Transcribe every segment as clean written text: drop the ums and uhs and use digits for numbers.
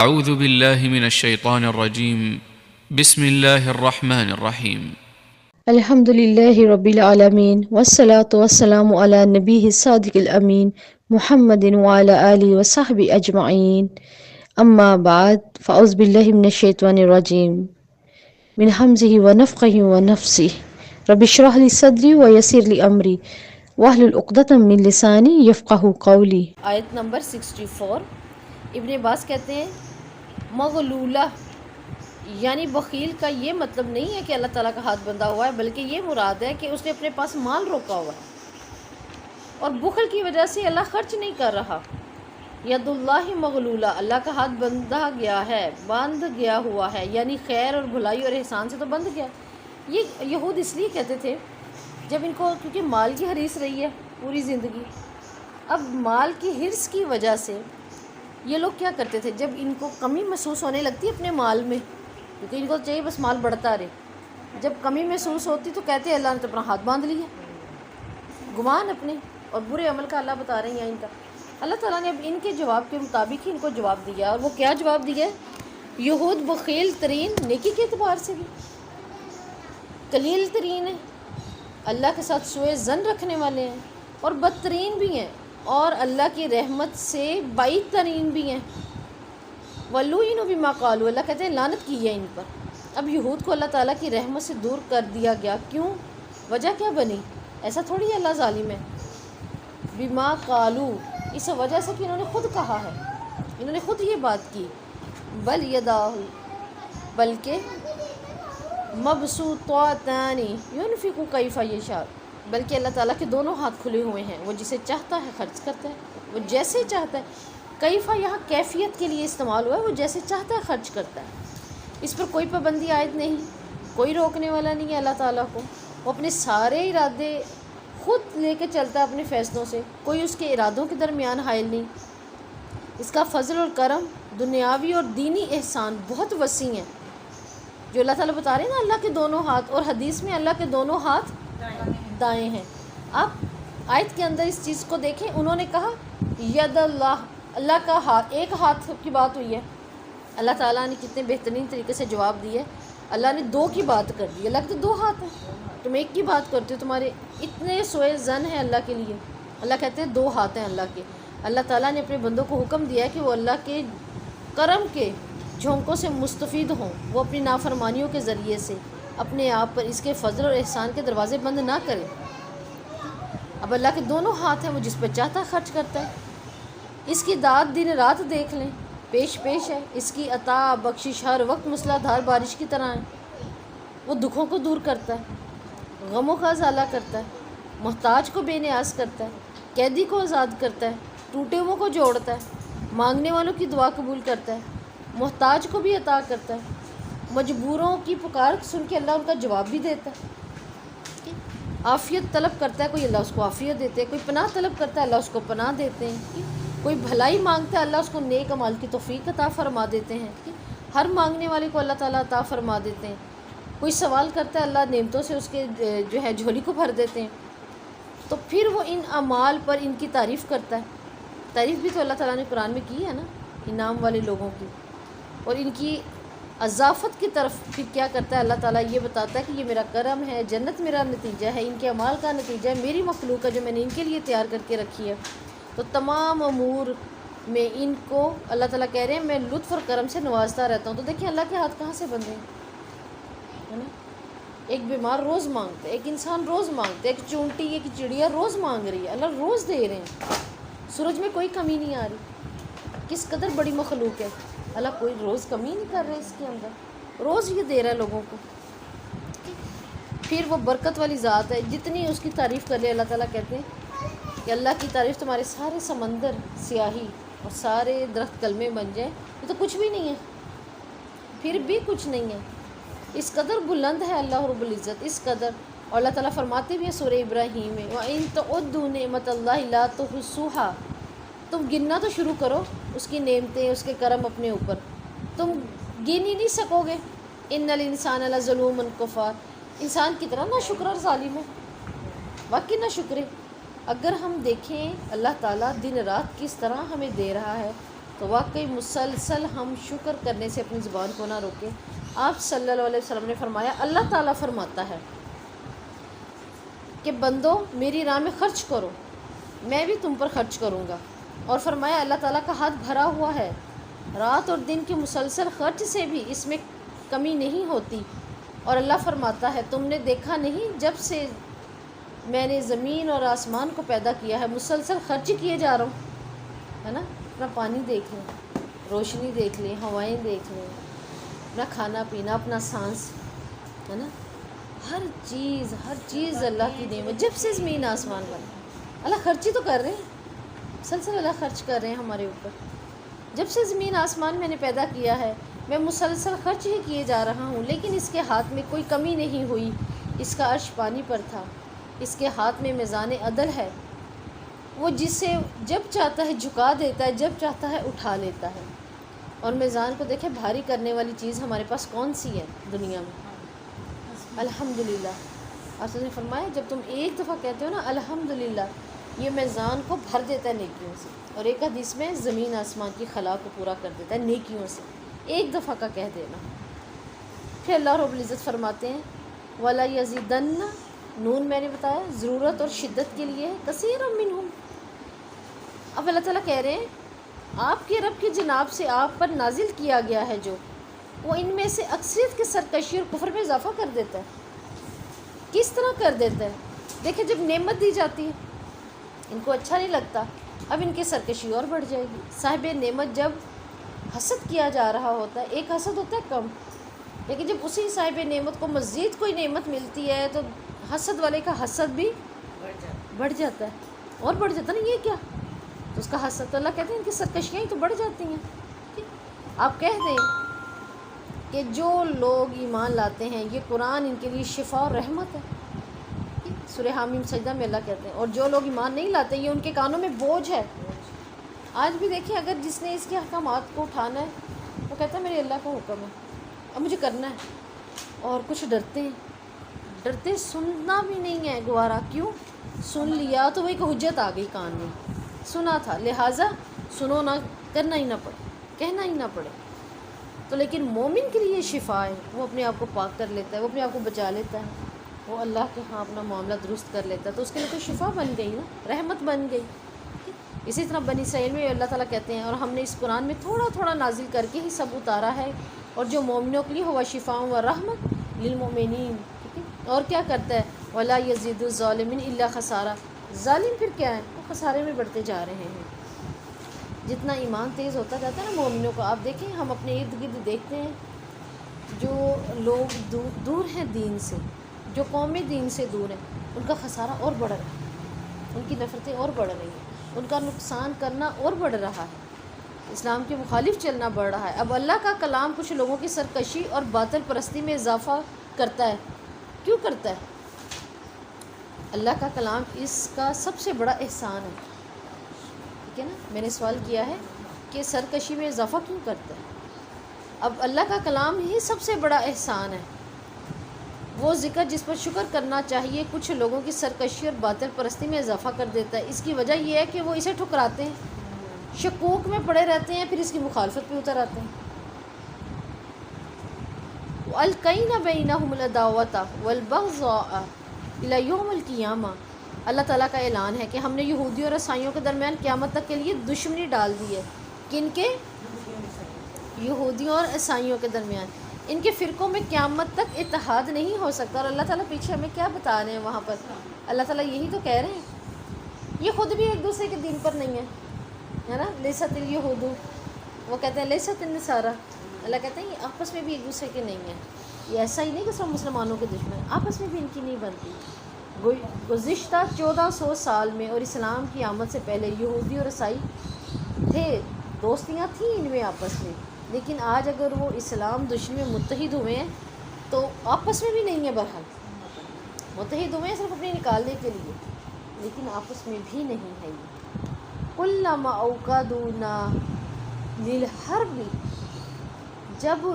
أعوذ بالله من الشيطان الرجيم. بسم الله الرحمن الرحيم. الحمد لله رب العالمين والصلاة والسلام على نبيه الصادق الأمين محمد وعلى آله وصحبه أجمعين. أما بعد فأعوذ بالله من الشيطان الرجيم من همزه ونفخه ونفسه رب اشرح لي صدري ويسر لي أمري واحلل عقدة من لساني يفقهوا قولي. آیت نمبر 64. ابن عباس کہتے ہیں مغلولہ یعنی بخیل کا یہ مطلب نہیں ہے کہ اللہ تعالیٰ کا ہاتھ بندھا ہوا ہے، بلکہ یہ مراد ہے کہ اس نے اپنے پاس مال روکا ہوا ہے اور بخل کی وجہ سے اللہ خرچ نہیں کر رہا۔ ید اللہ مغلولہ، اللہ کا ہاتھ بندھا گیا ہے، بند گیا ہوا ہے، یعنی خیر اور بھلائی اور احسان سے تو بند گیا۔ یہ یہود اس لیے کہتے تھے جب ان کو، کیونکہ مال کی حریص رہی ہے پوری زندگی، اب مال کی حرص کی وجہ سے یہ لوگ کیا کرتے تھے، جب ان کو کمی محسوس ہونے لگتی اپنے مال میں، کیونکہ ان کو چاہیے بس مال بڑھتا رہے، جب کمی محسوس ہوتی تو کہتے ہیں اللہ نے تو اپنا ہاتھ باندھ لیا۔ گمان اپنے اور برے عمل کا اللہ بتا رہے ہیں ان کا۔ اللہ تعالیٰ نے اب ان کے جواب کے مطابق ہی ان کو جواب دیا، اور وہ کیا جواب دیا ہے؟ یہود بخیل ترین نیکی کے اعتبار سے بھی قلیل ترین ہے، اللہ کے ساتھ سوء ظن رکھنے والے ہیں، اور بدترین بھی ہیں، اور اللہ کی رحمت سے بعید ترین بھی ہیں۔ وَلُعِنُوا بِمَا قَالُوا، اللہ کہتے ہیں لعنت کی ہے ان پر۔ اب یہود کو اللہ تعالیٰ کی رحمت سے دور کر دیا گیا، کیوں؟ وجہ کیا بنی؟ ایسا تھوڑی ہے اللہ ظالم ہے۔ بِمَا قَالُوا، اس وجہ سے کہ انہوں نے خود کہا ہے، انہوں نے خود یہ بات کی۔ بل یداہ، بلکہ مبسوطتان ينفق کیف یشاء، بلکہ اللہ تعالیٰ کے دونوں ہاتھ کھلے ہوئے ہیں، وہ جسے چاہتا ہے خرچ کرتا ہے، وہ جیسے چاہتا ہے۔ کیفا یہاں کیفیت کے لیے استعمال ہوا ہے، وہ جیسے چاہتا ہے خرچ کرتا ہے۔ اس پر کوئی پابندی عائد نہیں، کوئی روکنے والا نہیں ہے اللہ تعالیٰ کو۔ وہ اپنے سارے ارادے خود لے کے چلتا ہے اپنے فیصلوں سے، کوئی اس کے ارادوں کے درمیان حائل نہیں۔ اس کا فضل اور کرم دنیاوی اور دینی احسان بہت وسیع ہیں، جو اللہ تعالیٰ بتا رہے ہیں نا، اللہ کے دونوں ہاتھ، اور حدیث میں اللہ کے دونوں ہاتھ دائیں ہیں۔ آپ آیت کے اندر اس چیز کو دیکھیں، انہوں نے کہا ید اللہ، اللہ کا ہاتھ، ایک ہاتھ کی بات ہوئی ہے۔ اللہ تعالیٰ نے کتنے بہترین طریقے سے جواب دیے، اللہ نے دو کی بات کر دی۔ اللہ کے تو دو ہاتھ ہیں، تم ایک کی بات کرتے ہو، تمہارے اتنے سوء ظن ہیں اللہ کے لیے۔ اللہ کہتے ہیں دو ہاتھ ہیں اللہ کے۔ اللہ تعالیٰ نے اپنے بندوں کو حکم دیا ہے کہ وہ اللہ کے کرم کے جھونکوں سے مستفید ہوں، وہ اپنی نافرمانیوں کے ذریعے سے اپنے آپ پر اس کے فضل اور احسان کے دروازے بند نہ کریں۔ اب اللہ کے دونوں ہاتھ ہیں، وہ جس پہ چاہتا ہے خرچ کرتا ہے۔ اس کی داد دن رات دیکھ لیں، پیش پیش ہے۔ اس کی عطا بخشش ہر وقت مسلح دھار بارش کی طرح ہے۔ وہ دکھوں کو دور کرتا ہے، غموں کا ازالہ کرتا ہے، محتاج کو بے نیاز کرتا ہے، قیدی کو آزاد کرتا ہے، ٹوٹے ہوئوں کو جوڑتا ہے، مانگنے والوں کی دعا قبول کرتا ہے، محتاج کو بھی عطا کرتا ہے، مجبوروں کی پکار سن کے اللہ ان کا جواب بھی دیتا ہے۔ عافیت طلب کرتا ہے کوئی، اللہ اس کو عافیت دیتے ہیں، کوئی پناہ طلب کرتا ہے اللہ اس کو پناہ دیتے ہیں، کوئی بھلائی مانگتا ہے اللہ اس کو نیک اعمال کی توفیق عطا فرما دیتے ہیں، ہر مانگنے والے کو اللہ تعالیٰ عطا فرما دیتے ہیں، کوئی سوال کرتا ہے اللہ نعمتوں سے اس کے جو ہے جھولی کو بھر دیتے ہیں۔ تو پھر وہ ان اعمال پر ان کی تعریف کرتا ہے۔ تعریف بھی تو اللہ تعالیٰ نے قرآن میں کی ہے نا انعام والے لوگوں کی، اور ان کی اضافت کی طرف پھر کیا کرتا ہے اللہ تعالیٰ، یہ بتاتا ہے کہ یہ میرا کرم ہے، جنت میرا نتیجہ ہے، ان کے اعمال کا نتیجہ ہے، میری مخلوق ہے جو میں نے ان کے لیے تیار کر کے رکھی ہے۔ تو تمام امور میں ان کو اللہ تعالیٰ کہہ رہے ہیں میں لطف اور کرم سے نوازتا رہتا ہوں۔ تو دیکھیں اللہ کے ہاتھ کہاں سے بندھے ہیں، ہے نا؟ ایک بیمار روز مانگتا ہے، ایک انسان روز مانگتا ہے، ایک چونٹی، ایک چڑیا روز مانگ رہی ہے، اللہ روز دے رہے ہیں۔ سورج میں کوئی کمی نہیں آ رہی، کس قدر بڑی مخلوق ہے، اللہ کوئی روز کمی نہیں کر رہے اس کے اندر، روز یہ دے رہا ہے لوگوں کو۔ پھر وہ برکت والی ذات ہے، جتنی اس کی تعریف کر لے اللہ تعالیٰ کہتے ہیں کہ اللہ کی تعریف تمہارے سارے سمندر سیاہی اور سارے درخت کلمے بن جائیں، یہ تو کچھ بھی نہیں ہے، پھر بھی کچھ نہیں ہے۔ اس قدر بلند ہے اللہ رب العزت، اس قدر۔ اور اللہ تعالیٰ فرماتے بھی ہیں سورہ ابراہیم میں وَإِن تَعُدُّوا نِعْمَتَ اللَّهِ لَا تُحْصُوهَا، تم گننا تو شروع کرو اس کی نعمتیں، اس کے کرم اپنے اوپر، تم گن ہی نہیں سکو گے۔ إِنَّ الْإِنسَانَ لَظَلُومٌ كَفَارٌ، انسان کی طرح نہ شکر اور ظالم ہے، واقعی نہ شکر ہے۔ اگر ہم دیکھیں اللہ تعالیٰ دن رات کس طرح ہمیں دے رہا ہے، تو واقعی مسلسل ہم شکر کرنے سے اپنی زبان کو نہ روکیں۔ آپ صلی اللہ علیہ وسلم نے فرمایا، اللہ تعالیٰ فرماتا ہے کہ بندو میری راہ میں خرچ کرو، میں بھی تم پر خرچ کروں گا۔ اور فرمایا اللہ تعالیٰ کا ہاتھ بھرا ہوا ہے، رات اور دن کے مسلسل خرچ سے بھی اس میں کمی نہیں ہوتی۔ اور اللہ فرماتا ہے تم نے دیکھا نہیں جب سے میں نے زمین اور آسمان کو پیدا کیا ہے مسلسل خرچ کیے جا رہا ہوں، ہے نا۔ اپنا پانی دیکھ لیں، روشنی دیکھ لیں، ہوائیں دیکھ لیں، اپنا کھانا پینا، اپنا سانس، ہے نا، ہر چیز اللہ کی نعمت۔ جب سے زمین آسمان بنا اللہ خرچی تو کر رہے ہیں، مسلسل اللہ خرچ کر رہے ہیں ہمارے اوپر۔ جب سے زمین آسمان میں نے پیدا کیا ہے میں مسلسل خرچ ہی کیے جا رہا ہوں، لیکن اس کے ہاتھ میں کوئی کمی نہیں ہوئی۔ اس کا عرش پانی پر تھا، اس کے ہاتھ میں میزان عدل ہے، وہ جسے جب چاہتا ہے جھکا دیتا ہے، جب چاہتا ہے اٹھا لیتا ہے۔ اور میزان کو دیکھیں، بھاری کرنے والی چیز ہمارے پاس کون سی ہے دنیا میں؟ الحمدللہ۔ آپ نے فرمایا جب تم ایک دفعہ کہتے ہو نا الحمدللہ، یہ میزان کو بھر دیتا ہے نیکیوں سے۔ اور ایک حدیث میں زمین آسمان کی خلا کو پورا کر دیتا ہے نیکیوں سے، ایک دفعہ کا کہہ دینا۔ پھر اللہ رب العزت فرماتے ہیں وَلَا يَزِيدَنَّ، نون میں نے بتایا ضرورت اور شدت کے لیے، کثیرا منہم۔ اب اللہ تعالیٰ کہہ رہے ہیں آپ کے رب کی جناب سے آپ پر نازل کیا گیا ہے جو، وہ ان میں سے اکثریت کے سرکشی اور کفر میں اضافہ کر دیتا ہے۔ کس طرح کر دیتا ہے؟ دیکھیں جب نعمت دی جاتی ہے ان کو اچھا نہیں لگتا، اب ان کی سرکشی اور بڑھ جائے گی۔ صاحب نعمت جب حسد کیا جا رہا ہوتا ہے، ایک حسد ہوتا ہے کم، لیکن جب اسی صاحب نعمت کو مزید کوئی نعمت ملتی ہے تو حسد والے کا حسد بھی بڑھ جاتا ہے، اور بڑھ جاتا ہے نا، یہ کیا تو اس کا حسد، تو اللہ کہتے ہیں ان کی سرکشیاں ہی تو بڑھ جاتی ہیں۔ آپ کہہ دیں کہ جو لوگ ایمان لاتے ہیں یہ قرآن ان کے لیے شفا اور رحمت ہے، سورہ حامیم سجدہ میں اللہ کہتے ہیں، اور جو لوگ ایمان نہیں لاتے یہ ان کے کانوں میں بوجھ ہے۔ آج بھی دیکھیں اگر جس نے اس کے احکامات کو اٹھانا ہے وہ کہتا ہے میرے اللہ کا حکم ہے اب مجھے کرنا ہے، اور کچھ ڈرتے سننا بھی نہیں ہے گوارا، کیوں؟ سن لیا تو وہ ایک حجت آ گئی کان میں، سنا تھا لہٰذا سنو نہ، کرنا ہی نہ پڑے، کہنا ہی نہ پڑے۔ تو لیکن مومن کے لیے شفا ہے، وہ اپنے آپ کو پاک کر لیتا ہے، وہ اپنے آپ کو بچا لیتا ہے، وہ اللہ کے ہاں اپنا معاملہ درست کر لیتا ہے، تو اس کے لیے تو شفا بن گئی نا، رحمت بن گئی۔ اسی طرح بنی اسرائیل میں اللہ تعالیٰ کہتے ہیں اور ہم نے اس قرآن میں تھوڑا تھوڑا نازل کر کے ہی سب اتارا ہے، اور جو مومنوں کے لیے ہوا شفا و رحمت للمؤمنین، ٹھیک ہے۔ اور کیا کرتا ہے ولا یزید الظالمین الا خسارہ، ظالم پھر کیا ہے؟ وہ خسارے میں بڑھتے جا رہے ہیں۔ جتنا ایمان تیز ہوتا جاتا ہے نا مومنوں کا، آپ دیکھیں ہم اپنے ارد گرد دیکھتے ہیں جو لوگ دور ہیں دین سے، جو قومیں دین سے دور ہیں، ان کا خسارہ اور بڑھ رہا ہے، ان کی نفرتیں اور بڑھ رہی ہیں، ان کا نقصان کرنا اور بڑھ رہا ہے، اسلام کے مخالف چلنا بڑھ رہا ہے۔ اب اللہ کا کلام کچھ لوگوں کی سرکشی اور باطل پرستی میں اضافہ کرتا ہے، کیوں کرتا ہے؟ اللہ کا کلام اس کا سب سے بڑا احسان ہے، ٹھیک ہے نا۔ میں نے سوال کیا ہے کہ سرکشی میں اضافہ کیوں کرتا ہے؟ اب اللہ کا کلام ہی سب سے بڑا احسان ہے، وہ ذکر جس پر شکر کرنا چاہیے کچھ لوگوں کی سرکشی اور باطل پرستی میں اضافہ کر دیتا ہے۔ اس کی وجہ یہ ہے کہ وہ اسے ٹھکراتے ہیں، شکوک میں پڑے رہتے ہیں، پھر اس کی مخالفت پہ اتر آتے ہیں۔ وَأَلْقَيْنَا بَيْنَهُمُ الْعَدَاوَةَ وَالْبَغْضَاءَ إِلَى يَوْمِ الْقِيَامَةِ، اللہ تعالیٰ کا اعلان ہے کہ ہم نے یہودیوں اور عیسائیوں کے درمیان قیامت تک کے لیے دشمنی ڈال دی ہے۔ کن کے؟ یہودیوں اور عیسائیوں کے درمیان، ان کے فرقوں میں قیامت تک اتحاد نہیں ہو سکتا۔ اور اللہ تعالیٰ پیچھے ہمیں کیا بتا رہے ہیں وہاں پر؟ اللہ تعالیٰ یہی تو کہہ رہے ہیں، یہ خود بھی ایک دوسرے کے دین پر نہیں ہے نا۔ لیست الیہود، وہ کہتے ہیں لیست النصارى، اللہ کہتے ہیں یہ آپس میں بھی ایک دوسرے کے نہیں ہیں، یہ ایسا ہی نہیں کہ صرف مسلمانوں کے دشمن، آپس میں بھی ان کی نہیں بنتی۔ گزشتہ 1400 سال میں اور اسلام کی آمد سے پہلے یہودی اور عیسائی تھے، دوستیاں تھیں ان میں آپس میں، لیکن آج اگر وہ اسلام دشمن میں متحد ہوئے ہیں تو آپس میں بھی نہیں ہے، بہرحال متحد ہوئے ہیں صرف اپنے نکالنے کے لیے، لیکن آپس میں بھی نہیں ہے۔ یہ کلما اوقدوا للحرب، جب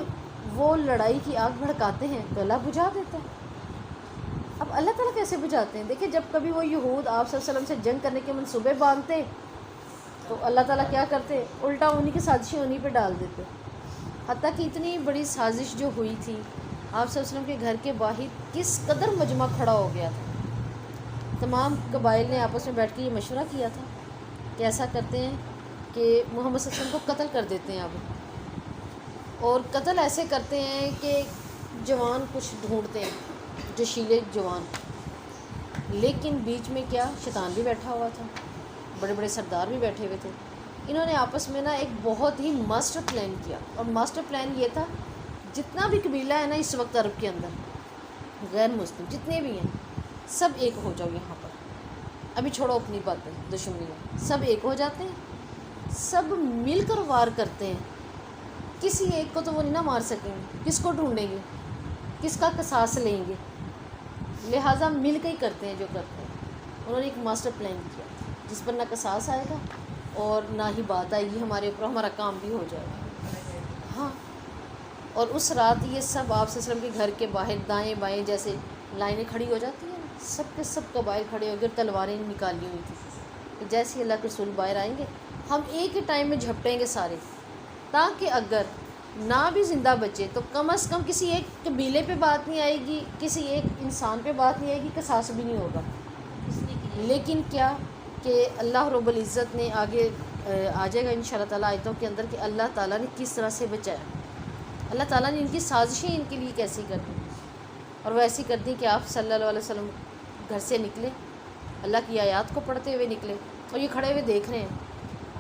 وہ لڑائی کی آگ بھڑکاتے ہیں تو اللہ بجھا دیتا ہے۔ اب اللہ تعالیٰ کیسے بجھاتے ہیں؟ دیکھیں جب کبھی وہ یہود آپ صلی اللہ علیہ وسلم سے جنگ کرنے کے منصوبے باندھتے تو اللہ تعالیٰ کیا کرتے, الٹا انہی کی سازشیں انہی پہ ڈال دیتے. حتیٰ کہ اتنی بڑی سازش جو ہوئی تھی, آپ صلی اللہ علیہ وسلم کے گھر کے باہر کس قدر مجمع کھڑا ہو گیا تھا. تمام قبائل نے آپس میں بیٹھ کے یہ مشورہ کیا تھا کہ ایسا کرتے ہیں کہ محمد صلی اللہ علیہ وسلم کو قتل کر دیتے ہیں اب, اور قتل ایسے کرتے ہیں کہ جوان کچھ ڈھونڈتے ہیں, جوشیلے جوان. لیکن بیچ میں کیا, شیطان بھی بیٹھا ہوا تھا, بڑے بڑے سردار بھی بیٹھے ہوئے تھے. انہوں نے آپس میں نا ایک بہت ہی ماسٹر پلان کیا, اور ماسٹر پلان یہ تھا جتنا بھی قبیلہ ہے نا اس وقت عرب کے اندر, غیر مسلم جتنے بھی ہیں, سب ایک ہو جاؤ یہاں پر. ابھی چھوڑو اپنی باتیں دشمنیاں, سب ایک ہو جاتے ہیں, سب مل کر وار کرتے ہیں. کسی ایک کو تو وہ نہیں نہ مار سکیں گے, کس کو ڈھونڈیں گے, کس کا قصاص لیں گے, لہٰذا مل کے ہی کرتے ہیں جو کرتے ہیں. انہوں نے ایک ماسٹر پلان کیا جس پر نہ قصاص آئے گا اور نہ ہی بات آئے گی ہمارے اوپر, ہمارا کام بھی ہو جائے گا. ہاں, اور اس رات یہ سب آپ صلی اللہ علیہ وسلم کے گھر کے باہر دائیں بائیں جیسے لائنیں کھڑی ہو جاتی ہیں, سب کے سب قبائل کھڑے ہو گئے, تلواریں نکالی ہوئی تھیں کہ جیسے اللہ کے رسول باہر آئیں گے ہم ایک ہی ٹائم میں جھپٹیں گے سارے, تاکہ اگر نہ بھی زندہ بچے تو کم از کم کسی ایک قبیلے پہ بات نہیں آئے گی, کسی ایک انسان پہ بات نہیں آئے گی, قصاص بھی نہیں ہوگا. لیکن کیا کہ اللہ رب العزت نے آگے آ جائے گا انشاءاللہ تعالیٰ آیتوں کے اندر کہ اللہ تعالیٰ نے کس طرح سے بچایا, اللہ تعالیٰ نے ان کی سازشیں ان کے لیے کیسی کر دی, اور وہ ایسی کر دی کہ آپ صلی اللہ علیہ وسلم گھر سے نکلے, اللہ کی آیات کو پڑھتے ہوئے نکلے, اور یہ کھڑے ہوئے دیکھ رہے ہیں,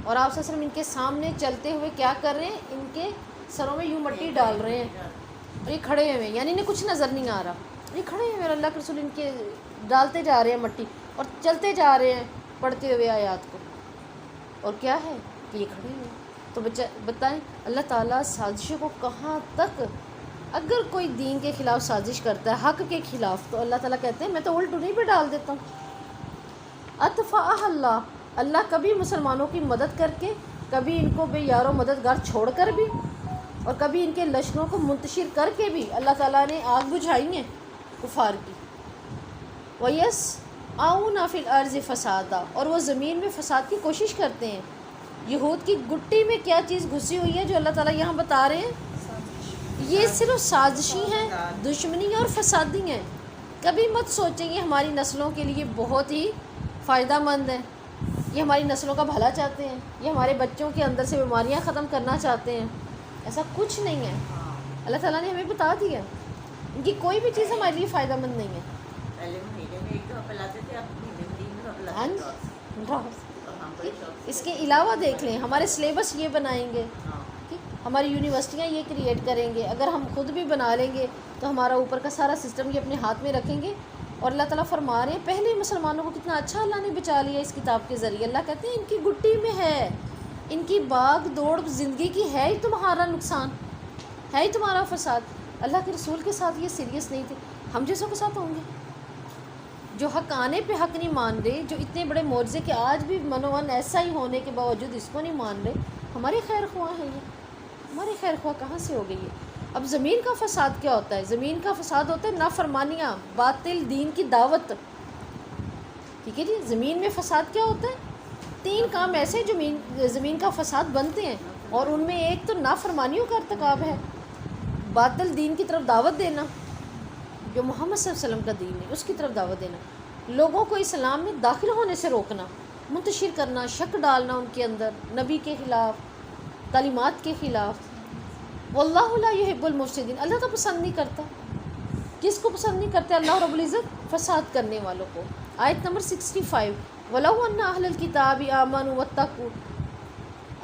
اور آپ صلی اللہ علیہ وسلم ان کے سامنے چلتے ہوئے کیا کر رہے ہیں, ان کے سروں میں یوں مٹی ڈال رہے ہیں, اور یہ کھڑے ہوئے ہیں, یعنی انہیں کچھ نظر نہیں آ رہا, یہ کھڑے ہوئے ہیں, اور اللہ کے رسول ان کے ڈالتے جا رہے ہیں مٹی, اور چلتے جا رہے ہیں پڑھتے ہوئے آیات کو, اور کیا ہے کہ یہ کھڑے ہوئے. تو بتائیں اللہ تعالیٰ سازشوں کو کہاں تک, اگر کوئی دین کے خلاف سازش کرتا ہے, حق کے خلاف, تو اللہ تعالیٰ کہتے ہیں میں تو الٹ انہیں پہ ڈال دیتا ہوں. اطفاء اللہ, اللہ کبھی مسلمانوں کی مدد کر کے, کبھی ان کو بے یار و مددگار چھوڑ کر بھی, اور کبھی ان کے لشکروں کو منتشر کر کے بھی اللہ تعالیٰ نے آگ بجھائی ہیں کفار کی. وَيَسْعَوْنَ فِي الْأَرْضِ فَسَادًا, اور وہ زمین میں فساد کی کوشش کرتے ہیں. یہود کی گٹی میں کیا چیز گھسی ہوئی ہے جو اللہ تعالیٰ یہاں بتا رہے ہیں, یہ صرف سازشی ہیں, دشمنی اور فسادی ہیں. کبھی مت سوچیں یہ ہماری نسلوں کے لیے بہت ہی فائدہ مند ہیں, یہ ہماری نسلوں کا بھلا چاہتے ہیں, یہ ہمارے بچوں کے اندر سے بیماریاں ختم کرنا چاہتے ہیں. ایسا کچھ نہیں ہے, اللہ تعالیٰ نے ہمیں بتا دیا, ان کی کوئی بھی چیز ہمارے لیے فائدہ مند نہیں ہے. پہلے مہینے میں ایک دفعہ پلاتے تھے, اب مہینے میں 3 دفعہ ہاں پلاتے تھے. اس کے علاوہ دیکھ لیں ہمارے سلیبس یہ بنائیں گے, ہماری یونیورسٹیاں یہ کریٹ کریں گے, اگر ہم خود بھی بنا لیں گے تو ہمارا اوپر کا سارا سسٹم یہ اپنے ہاتھ میں رکھیں گے. اور اللہ تعالیٰ فرما رہے ہیں پہلے مسلمانوں کو کتنا اچھا اللہ نے بچا لیا اس کتاب کے ذریعے. اللہ کہتے ہیں ان کی گٹی میں ہے, ان کی باغ دوڑ زندگی کی ہے ہی تمہارا نقصان, ہے ہی تمہارا فساد. اللہ کے رسول کے ساتھ یہ سیریس نہیں تھے, ہم جیسوں کے ساتھ ہوں گے جو حق آنے پہ حق نہیں مان رہے, جو اتنے بڑے معجزے کہ آج بھی منوان ایسا ہی ہونے کے باوجود اس کو نہیں مان رہے. ہمارے خیر خواہ ہیں یہ, ہمارے خیر خواہ کہاں سے ہو گئی ہے. اب زمین کا فساد کیا ہوتا ہے, زمین کا فساد ہوتا ہے نافرمانیاں, باطل دین کی دعوت. ٹھیک ہے جی, زمین میں فساد کیا ہوتا ہے, 3 کام ایسے جو زمین کا فساد بنتے ہیں, اور ان میں ایک تو نافرمانیوں کا ارتکاب ہے, باطل دین کی طرف دعوت دینا, جو محمد صلی اللہ علیہ وسلم کا دین ہے اس کی طرف دعوت دینا, لوگوں کو اسلام میں داخل ہونے سے روکنا, منتشر کرنا, شک ڈالنا ان کے اندر, نبی کے خلاف, تعلیمات کے خلاف. واللہ لا یحب المفسدین, اللہ تو پسند نہیں کرتا. کس کو پسند نہیں کرتا اللہ رب العزت, فساد کرنے والوں کو. آیت نمبر 65, وَلَوْ أَنَّ أَهْلَ الْكِتَابِ آمَنُوا وَاتَّقُوا,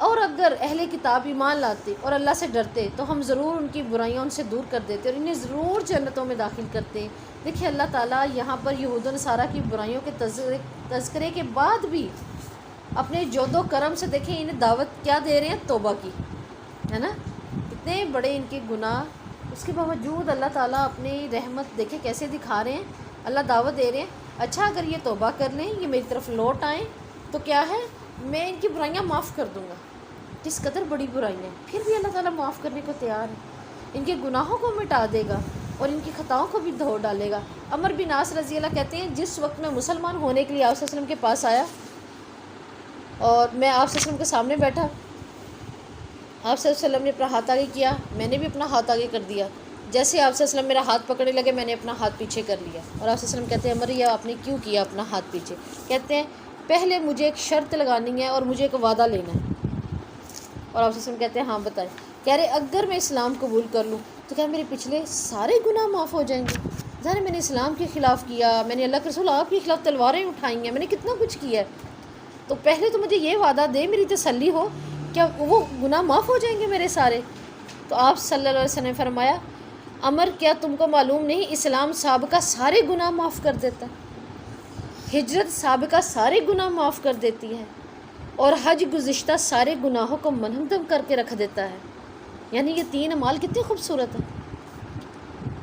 اور اگر اہل کتاب ایمان لاتے اور اللہ سے ڈرتے تو ہم ضرور ان کی برائیاں ان سے دور کر دیتے اور انہیں ضرور جنتوں میں داخل کرتے. دیکھیں اللہ تعالیٰ یہاں پر یہود و نصارہ کی برائیوں کے تذکرے کے بعد بھی اپنے جود و کرم سے دیکھیں انہیں دعوت کیا دے رہے ہیں, توبہ کی, ہے نا. اتنے بڑے ان کے گناہ, اس کے باوجود اللہ تعالیٰ اپنی رحمت دیکھیں کیسے دکھا رہے ہیں. اللہ دعوت دے رہے ہیں, اچھا اگر یہ توبہ کر لیں, یہ میری طرف لوٹ آئیں تو کیا ہے, میں ان کی برائیاں معاف کر دوں گا. جس قدر بڑی برائیاں, پھر بھی اللہ تعالیٰ معاف کرنے کو تیار ہے, ان کے گناہوں کو مٹا دے گا اور ان کی خطاؤں کو بھی دھو ڈالے گا. عمر بن عاص رضی اللہ کہتے ہیں جس وقت میں مسلمان ہونے کے لیے آپ صلی اللہ علیہ وسلم کے پاس آیا اور میں آپ صلی اللہ علیہ وسلم کے سامنے بیٹھا، آپ صلی اللہ علیہ وسلم نے اپنا ہاتھ آگے کیا، میں نے بھی اپنا ہاتھ آگے کر دیا، جیسے آپ صلی اللہ علیہ وسلم میرا ہاتھ پکڑنے لگے میں نے اپنا ہاتھ پیچھے کر لیا، اور آپ صلی اللہ علیہ وسلم کہتے ہیں عمر یہ آپ نے کیوں کیا اپنا ہاتھ پیچھے؟ کہتے ہیں پہلے مجھے ایک شرط لگانی ہے اور مجھے ایک وعدہ لینا ہے، اور آپ صلی اللہ علیہ وسلم کہتے ہیں ہاں بتائیں، کہہ رہے اگر میں اسلام قبول کر لوں تو کیا میرے پچھلے سارے گناہ معاف ہو جائیں گے؟ ظاہر ہے میں نے اسلام کے خلاف کیا، میں نے اللہ کے رسول آپ کے خلاف تلواریں اٹھائی ہیں، میں نے کتنا کچھ کیا ہے، تو پہلے تو مجھے یہ وعدہ دے، میری تسلی ہو، کیا وہ گناہ معاف ہو جائیں گے میرے سارے؟ تو آپ صلی اللہ علیہ وسلم نے فرمایا عمر کیا تم کو معلوم نہیں اسلام سابقہ سارے گناہ معاف کر دیتا ہے، ہجرت سابقہ سارے گناہ معاف کر دیتی ہے، اور حج گزشتہ سارے گناہوں کو منہدم کر کے رکھ دیتا ہے۔ یعنی یہ 3 اعمال کتنے خوبصورت ہیں،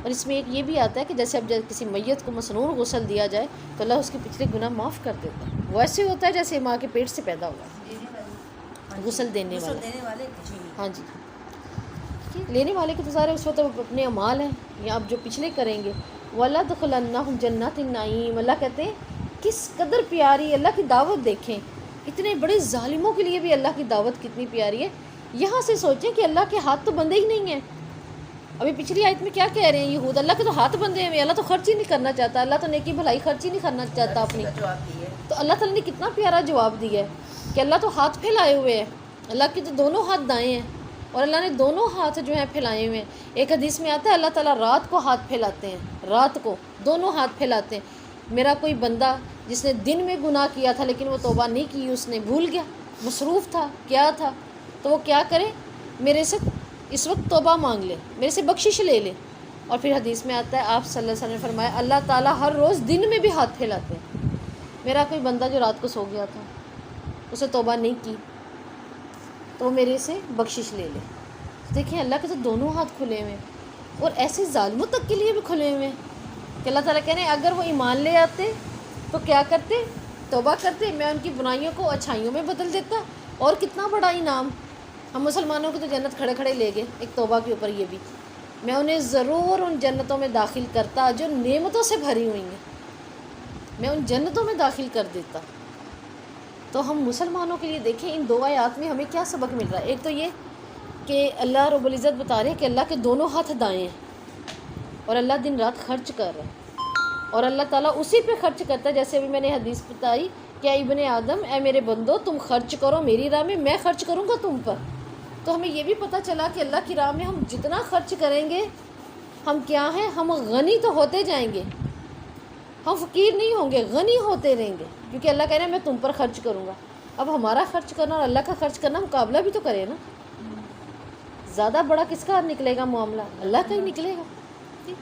اور اس میں ایک یہ بھی آتا ہے کہ جیسے اب کسی میت کو مسنون غسل دیا جائے تو اللہ اس کے پچھلے گناہ معاف کر دیتا ہے، وہ ایسے ہوتا ہے جیسے ماں کے پیٹ سے پیدا ہوا ہے، غسل دینے والے، ہاں جی، لینے والے کے تو سارے اس وقت اپنے اعمال ہیں، یا اب جو پچھلے کریں گے وَلَدْخُلَنَّهُمْ جَنَّاتِ النَّعِيمِ، اللہ کہتے ہیں کس قدر پیاری اللہ کی دعوت دیکھیں، اتنے بڑے ظالموں کے لیے بھی اللہ کی دعوت کتنی پیاری ہے۔ یہاں سے سوچیں کہ اللہ کے ہاتھ تو بندے ہی نہیں ہیں، ابھی پچھلی آیت میں کیا کہہ رہے ہیں یہود، اللہ کے تو ہاتھ بندے ہیں، اللہ تو خرچ ہی نہیں کرنا چاہتا، اللہ تو نیکی بھلائی خرچ ہی نہیں کرنا چاہتا اپنی، تو اللہ تعالیٰ نے کتنا پیارا جواب دیا ہے کہ اللہ تو ہاتھ پھیلائے ہوئے ہیں، اللہ کے تو دونوں ہاتھ دائیں ہیں، اور اللہ نے دونوں ہاتھ جو ہیں پھیلائے ہوئے ہیں۔ ایک حدیث میں آتا ہے اللہ تعالیٰ رات کو ہاتھ پھیلاتے ہیں، رات کو دونوں ہاتھ پھیلاتے ہیں، میرا کوئی بندہ جس نے دن میں گناہ کیا تھا لیکن وہ توبہ نہیں کی، اس نے بھول گیا، مصروف تھا، کیا تھا، تو وہ کیا کرے، میرے سے اس وقت توبہ مانگ لے، میرے سے بخشش لے لے۔ اور پھر حدیث میں آتا ہے آپ صلی اللہ علیہ وسلم نے فرمایا اللہ تعالیٰ ہر روز دن میں بھی ہاتھ پھیلاتے ہیں، میرا کوئی بندہ جو رات کو سو گیا تھا، اسے توبہ نہیں کی، تو وہ میرے سے بخشش لے لے۔ دیکھیں اللہ کے تو دونوں ہاتھ کھلے ہوئے ہیں، اور ایسے ظالموں تک کے لیے بھی کھلے ہوئے ہیں کہ اللہ تعالیٰ کہہ رہے ہیں اگر وہ ایمان لے آتے تو کیا کرتے، توبہ کرتے، میں ان کی برائیوں کو اچھائیوں میں بدل دیتا، اور کتنا بڑا انعام، ہم مسلمانوں کو تو جنت کھڑے کھڑے لے گئے ایک توبہ کے اوپر، یہ بھی میں انہیں ضرور ان جنتوں میں داخل کرتا جو نعمتوں سے بھری ہوئی ہیں، میں ان جنتوں میں داخل کر دیتا۔ تو ہم مسلمانوں کے لیے دیکھیں ان 2 آیات میں ہمیں کیا سبق مل رہا ہے، ایک تو یہ کہ اللہ رب العزت بتا رہے ہیں کہ اللہ کے دونوں ہاتھ دائیں ہیں، اور اللہ دن رات خرچ کر رہا ہے، اور اللہ تعالیٰ اسی پہ خرچ کرتا ہے، جیسے ابھی میں نے حدیث بتائی کہ اے ابن آدم، اے میرے بندو تم خرچ کرو میری راہ میں خرچ کروں گا تم پر۔ تو ہمیں یہ بھی پتہ چلا کہ اللہ کی راہ میں ہم جتنا خرچ کریں گے ہم کیا ہیں، ہم غنی تو ہوتے جائیں گے، ہم فقیر نہیں ہوں گے، غنی ہوتے رہیں گے، کیونکہ اللہ کہہ رہے ہیں میں تم پر خرچ کروں گا۔ اب ہمارا خرچ کرنا اور اللہ کا خرچ کرنا مقابلہ بھی تو کرے نا، زیادہ بڑا کس کا نکلے گا معاملہ، اللہ کا ہی نکلے گا۔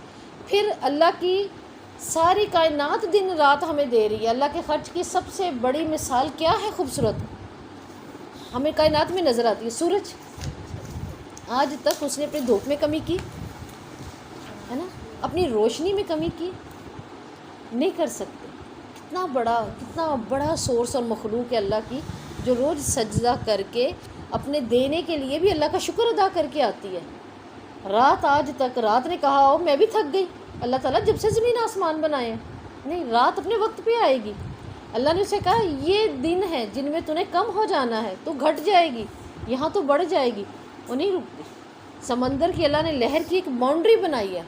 پھر اللہ کی ساری کائنات دن رات ہمیں دے رہی ہے، اللہ کے خرچ کی سب سے بڑی مثال کیا ہے خوبصورت، ہمیں کائنات میں نظر آتی ہے سورج، آج تک اس نے اپنے دھوپ میں کمی کی ہے نا، اپنی روشنی میں کمی کی نہیں کر سکتے، کتنا بڑا سورس اور مخلوق ہے اللہ کی، جو روز سجدہ کر کے اپنے دینے کے لیے بھی اللہ کا شکر ادا کر کے آتی ہے۔ رات آج تک رات نے کہا میں بھی تھک گئی، اللہ تعالیٰ جب سے زمین آسمان بنائے ہیں، نہیں رات اپنے وقت پہ آئے گی، اللہ نے اسے کہا یہ دن ہے جن میں نے کم ہو جانا ہے، تو گھٹ جائے گی، یہاں تو بڑھ جائے گی، وہ نہیں رکتی۔ سمندر کی اللہ نے لہر کی ایک باؤنڈری بنائی ہے،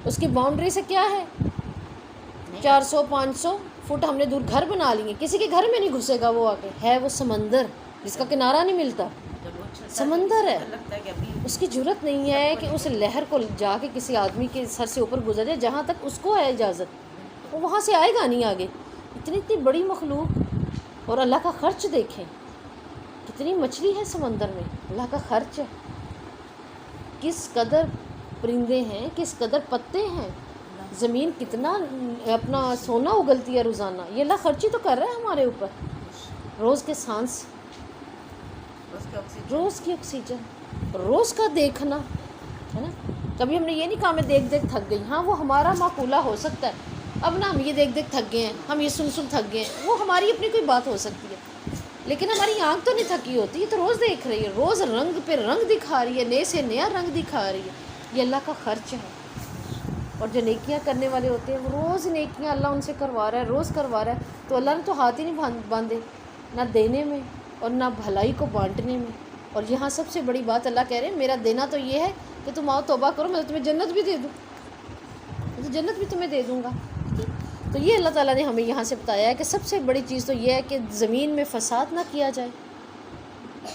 اس کی باؤنڈری سے کیا ہے 400-500 فٹ ہم نے دور گھر بنا لیے، کسی کے گھر میں نہیں گھسے گا، وہ آ کے ہے وہ سمندر جس کا کنارہ نہیں ملتا، سمندر ہے، اس کی جرت نہیں ہے کہ اس لہر کو جا کے کسی آدمی کے سر سے اوپر گزر جائے، جہاں تک اس کو ہے اجازت وہ وہاں سے آئے گا نہیں آگے، اتنی بڑی مخلوق، اور اللہ کا خرچ دیکھیں، کتنی مچھلی ہے سمندر میں، اللہ کا خرچ ہے، کس قدر پرندے ہیں، کس قدر پتے ہیں، زمین کتنا اپنا سونا اگلتی ہے روزانہ، یہ اللہ خرچی تو کر رہا ہے ہمارے اوپر، روز کے سانس، روز کی آکسیجن، روز کا دیکھنا ہے نا، کبھی ہم نے یہ نہیں کہا میں دیکھ تھک گئی، ہاں وہ ہمارا معقولہ ہو سکتا ہے، اب نا ہم یہ دیکھ تھک گئے ہیں، ہم یہ سن تھک گئے ہیں، وہ ہماری اپنی کوئی بات ہو سکتی ہے، لیکن ہماری آنکھ تو نہیں تھکی ہوتی، یہ تو روز دیکھ رہی ہے، روز رنگ پہ رنگ دکھا رہی ہے، نئے سے نیا رنگ دکھا رہی ہے، یہ اللہ کا خرچ ہے۔ اور جو نیکیاں کرنے والے ہوتے ہیں وہ روز نیکیاں اللہ ان سے کروا رہا ہے، روز کروا رہا ہے، تو اللہ نے تو ہاتھ ہی نہیں باندھے، نہ دینے میں اور نہ بھلائی کو بانٹنے میں. اور یہاں سب سے بڑی بات اللہ کہہ رہے ہیں میرا دینا تو یہ ہے کہ تم آؤ توبہ کرو، میں تمہیں جنت بھی دے دوں، میں تو جنت بھی تمہیں دے دوں گا. تو یہ اللہ تعالیٰ نے ہمیں یہاں سے بتایا ہے کہ سب سے بڑی چیز تو یہ ہے کہ زمین میں فساد نہ کیا جائے،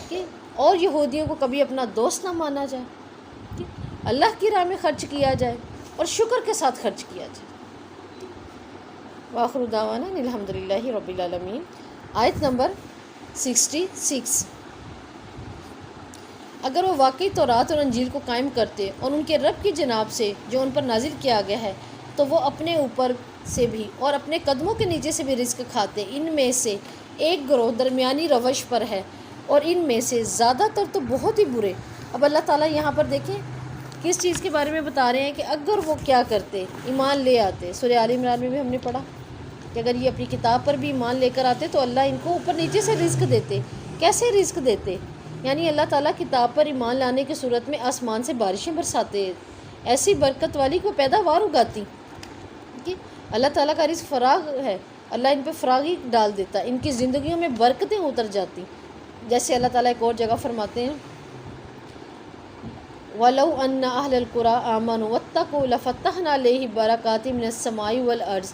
کہ اور یہودیوں کو کبھی اپنا دوست نہ مانا جائے، کہ اللہ کی راہ میں خرچ کیا جائے اور شکر کے ساتھ خرچ کیا جائے. وآخر دعوانا الحمدللہ رب العالمین. آیت نمبر 66. اگر وہ واقعی تورات اور انجیل کو قائم کرتے اور ان کے رب کی جناب سے جو ان پر نازل کیا گیا ہے تو وہ اپنے اوپر سے بھی اور اپنے قدموں کے نیچے سے بھی رزق کھاتے. ان میں سے ایک گروہ درمیانی روش پر ہے اور ان میں سے زیادہ تر تو بہت ہی برے. اب اللہ تعالیٰ یہاں پر دیکھیں کس چیز کے بارے میں بتا رہے ہیں کہ اگر وہ کیا کرتے، ایمان لے آتے. سورہ آل عمران میں بھی ہم نے پڑھا کہ اگر یہ اپنی کتاب پر بھی ایمان لے کر آتے تو اللہ ان کو اوپر نیچے سے رزق دیتے. کیسے رزق دیتے؟ یعنی اللہ تعالیٰ کتاب پر ایمان لانے کی صورت میں آسمان سے بارشیں برساتے، ایسی برکت والی کو پیداوار اگاتی کہ اللہ تعالیٰ کا رزق فراغ ہے، اللہ ان پہ فراغی ڈال دیتا، ان کی زندگیوں میں برکتیں اتر جاتی. جیسے اللہ تعالیٰ ایک اور جگہ فرماتے ہیں وَلَوْ أَنَّ أَهْلَ الْقُرَىٰ آمَنُوا وَاتَّقُوا لَفَتَحْنَا عَلَيْهِمْ بَرَكَاتٍ مِّنَ السَّمَاءِ وَالْأَرْضِ.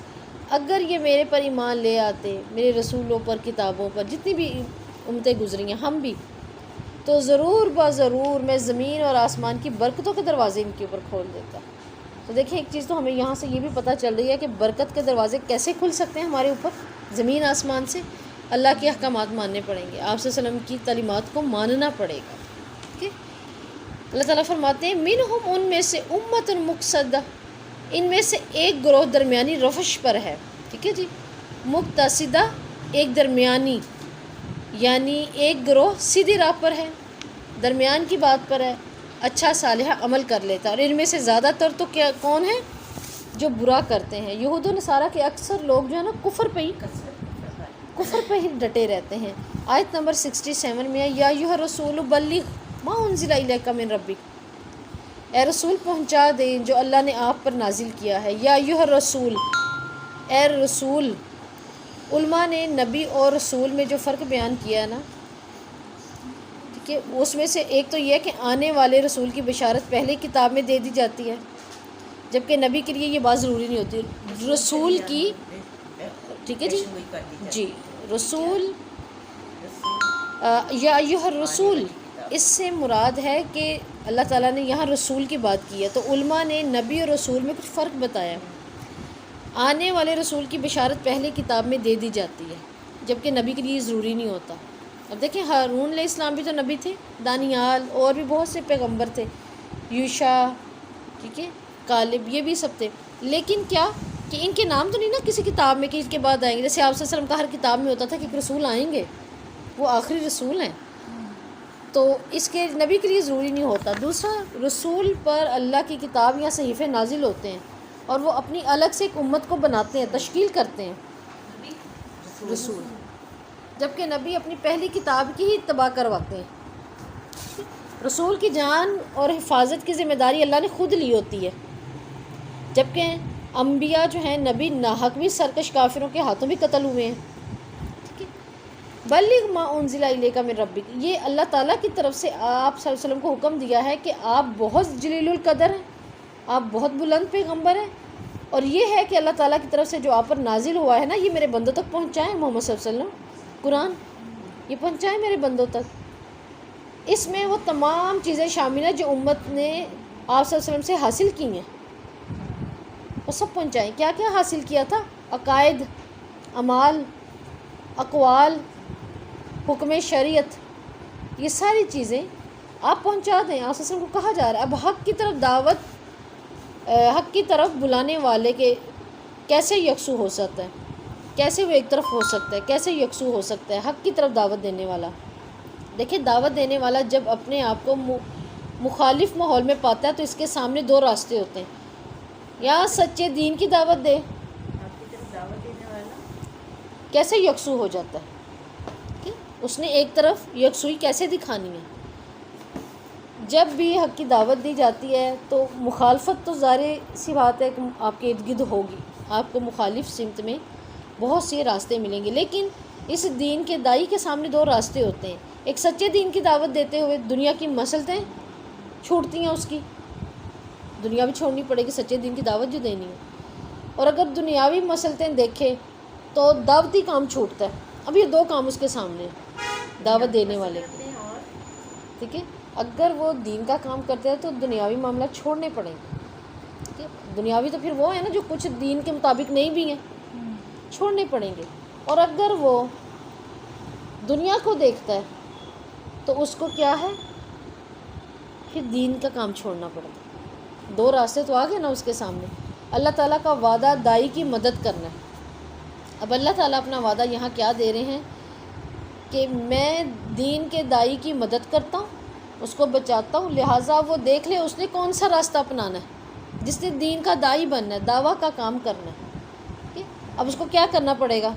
اگر یہ میرے پر ایمان لے آتے، میرے رسولوں پر، کتابوں پر، جتنی بھی امتیں گزری ہیں، ہم بھی، تو ضرور ضرور میں زمین اور آسمان کی برکتوں کے دروازے ان کے اوپر کھول دیتا. تو دیکھیں ایک چیز تو ہمیں یہاں سے یہ بھی پتہ چل رہی ہے کہ برکت کے دروازے کیسے کھل سکتے ہیں ہمارے اوپر، زمین آسمان سے. اللہ کے احکامات ماننے پڑیں گے، آپ صلی اللہ علیہ وسلم کی تعلیمات کو ماننا پڑے گا. ٹھیک ہے. اللہ تعالیٰ فرماتے ہیں منہم، ان میں سے امت مقتصدہ، ان میں سے ایک گروہ درمیانی روش پر ہے. ٹھیک ہے جی. مقتصدہ ایک درمیانی، یعنی ایک گروہ سیدھی راہ پر ہے، درمیان کی بات پر ہے، اچھا صالحہ عمل کر لیتا ہے. اور ان میں سے زیادہ تر تو کیا کون ہے؟ جو برا کرتے ہیں. یہود و نصارہ کے اکثر لوگ جو ہے نا کفر پہ ہی ڈٹے رہتے ہیں. آیت نمبر 67 میں ہے یا ایھا الرسول بلغ ما انزل الیک من ربک. اے رسول پہنچا دیں جو اللہ نے آپ پر نازل کیا ہے. یا ایھا الرسول، اے رسول. علماء نے نبی اور رسول میں جو فرق بیان کیا ہے نا، ٹھیک ہے، اس میں سے ایک تو یہ ہے کہ آنے والے رسول کی بشارت پہلے کتاب میں دے دی جاتی ہے، جبکہ نبی کے لیے یہ بات ضروری نہیں ہوتی. رسول کی، ٹھیک ہے جی، جی رسول، یا ایھا الرسول، اس سے مراد ہے کہ اللہ تعالیٰ نے یہاں رسول کی بات کی ہے. تو علماء نے نبی اور رسول میں کچھ فرق بتایا. آنے والے رسول کی بشارت پہلے کتاب میں دے دی جاتی ہے، جبکہ نبی کے لیے ضروری نہیں ہوتا. اب دیکھیں ہارون علیہ السلام بھی تو نبی تھے، دانیال اور بھی بہت سے پیغمبر تھے، یوشع، ٹھیک ہے، کالب، یہ بھی سب تھے. لیکن کیا کہ ان کے نام تو نہیں نا کسی کتاب میں کہ اس کے بعد آئیں گے. جیسے آپ صلی اللہ علیہ وسلم کا ہر کتاب میں ہوتا تھا کہ ایک رسول آئیں گے، وہ آخری رسول ہیں. تو اس کے نبی کے لیے ضروری نہیں ہوتا. دوسرا، رسول پر اللہ کی کتاب یا صحیفے نازل ہوتے ہیں اور وہ اپنی الگ سے ایک امت کو بناتے ہیں، تشکیل کرتے ہیں رسول، جبکہ نبی اپنی پہلی کتاب کی ہی اتباع کرواتے ہیں. رسول کی جان اور حفاظت کی ذمہ داری اللہ نے خود لی ہوتی ہے، جبکہ انبیاء جو ہیں، نبی ناحق بھی سرکش کافروں کے ہاتھوں بھی قتل ہوئے ہیں. ٹھیک ہے. بلغ ما انزل الیک من ربک، یہ اللہ تعالیٰ کی طرف سے آپ صلی اللہ علیہ وسلم کو حکم دیا ہے کہ آپ بہت جلیل القدر ہیں، آپ بہت بلند پیغمبر ہیں. اور یہ ہے کہ اللہ تعالیٰ کی طرف سے جو آپ پر نازل ہوا ہے نا، یہ میرے بندوں تک پہنچائیں. محمد صلی اللہ علیہ وسلم، قرآن، یہ پہنچائیں میرے بندوں تک. اس میں وہ تمام چیزیں شامل ہیں جو امت نے آپ صلی اللہ علیہ وسلم سے حاصل کی ہیں، وہ سب پہنچائیں. کیا کیا حاصل کیا تھا؟ عقائد، اعمال، اقوال، حکم شریعت، یہ ساری چیزیں آپ پہنچا دیں. آپ صلی اللہ علیہ وسلم کو کہا جا رہا ہے اب حق کی طرف دعوت، حق کی طرف بلانے والے کے کیسے یکسو ہو سکتا ہے، کیسے وہ ایک طرف ہو سکتا ہے، کیسے یکسو ہو سکتا ہے حق کی طرف دعوت دینے والا. دیکھیں دعوت دینے والا جب اپنے آپ کو مخالف ماحول میں پاتا ہے تو اس کے سامنے دو راستے ہوتے ہیں، یا سچے دین کی دعوت دے، آپ کی طرف دعوت دینے والا کیسے یکسو ہو جاتا ہے. اس نے ایک طرف یکسوئی کیسے دکھانی ہے. جب بھی حق کی دعوت دی جاتی ہے تو مخالفت تو ظاہر سی بات ہے کہ آپ کے ارد گرد ہوگی، آپ کو مخالف سمت میں بہت سے راستے ملیں گے، لیکن اس دین کے دائی کے سامنے دو راستے ہوتے ہیں، ایک سچے دین کی دعوت دیتے ہوئے دنیا کی مسلطیں چھوڑتی ہیں، اس کی دنیا بھی چھوڑنی پڑے گی سچے دین کی دعوت جو دینی ہے، اور اگر دنیاوی مسلطیں دیکھے تو دعوتی کام چھوٹتا ہے۔ اب یہ دو کام اس کے سامنے ہیں دعوت دینے والے کے، ٹھیک ہے؟ اگر وہ دین کا کام کرتے ہیں تو دنیاوی معاملہ چھوڑنے پڑیں گے، ٹھیک ہے؟ دنیاوی تو پھر وہ ہے نا جو کچھ دین کے مطابق نہیں بھی ہیں، چھوڑنے پڑیں گے۔ اور اگر وہ دنیا کو دیکھتا ہے تو اس کو کیا ہے، پھر دین کا کام چھوڑنا پڑتا ہے۔ دو راستے تو آ گئے نا اس کے سامنے۔ اللہ تعالیٰ کا وعدہ دائی کی مدد کرنا ہے۔ اب اللہ تعالیٰ اپنا وعدہ یہاں کیا دے رہے ہیں کہ میں دین کے دائی کی مدد کرتا ہوں، اس کو بچاتا ہوں، لہٰذا وہ دیکھ لے اس نے کون سا راستہ اپنانا ہے، جس نے دین کا دائی بننا ہے، دعویٰ کا کام کرنا ہے، ٹھیک ہے؟ اب اس کو کیا کرنا پڑے گا،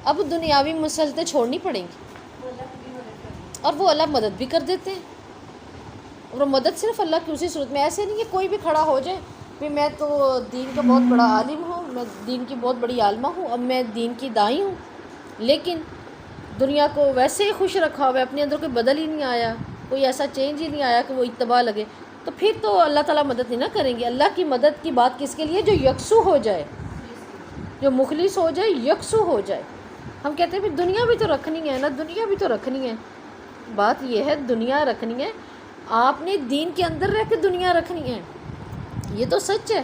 اب دنیاوی مسلطیں چھوڑنی پڑیں گی، اور وہ اللہ مدد بھی کر دیتے ہیں۔ اور مدد صرف اللہ کی اسی صورت میں، ایسے نہیں کہ کوئی بھی کھڑا ہو جائے کہ میں تو دین کا بہت بڑا عالم ہوں، میں دین کی بہت بڑی عالمہ ہوں، اب میں دین کی دائی ہوں، لیکن دنیا کو ویسے ہی خوش رکھا ہوا ہے، اپنے اندر کوئی بدل ہی نہیں آیا، کوئی ایسا چینج ہی نہیں آیا کہ وہ اتباع لگے، تو پھر تو اللہ تعالیٰ مدد نہیں نہ کریں گے۔ اللہ کی مدد کی بات کس کے لیے، جو یکسو ہو جائے، جو مخلص ہو جائے، یکسو ہو جائے۔ ہم کہتے ہیں بھی دنیا بھی تو رکھنی ہے نا، دنیا بھی تو رکھنی ہے، بات یہ ہے دنیا رکھنی ہے، آپ نے دین کے اندر رہ کے دنیا رکھنی ہے، یہ تو سچ ہے،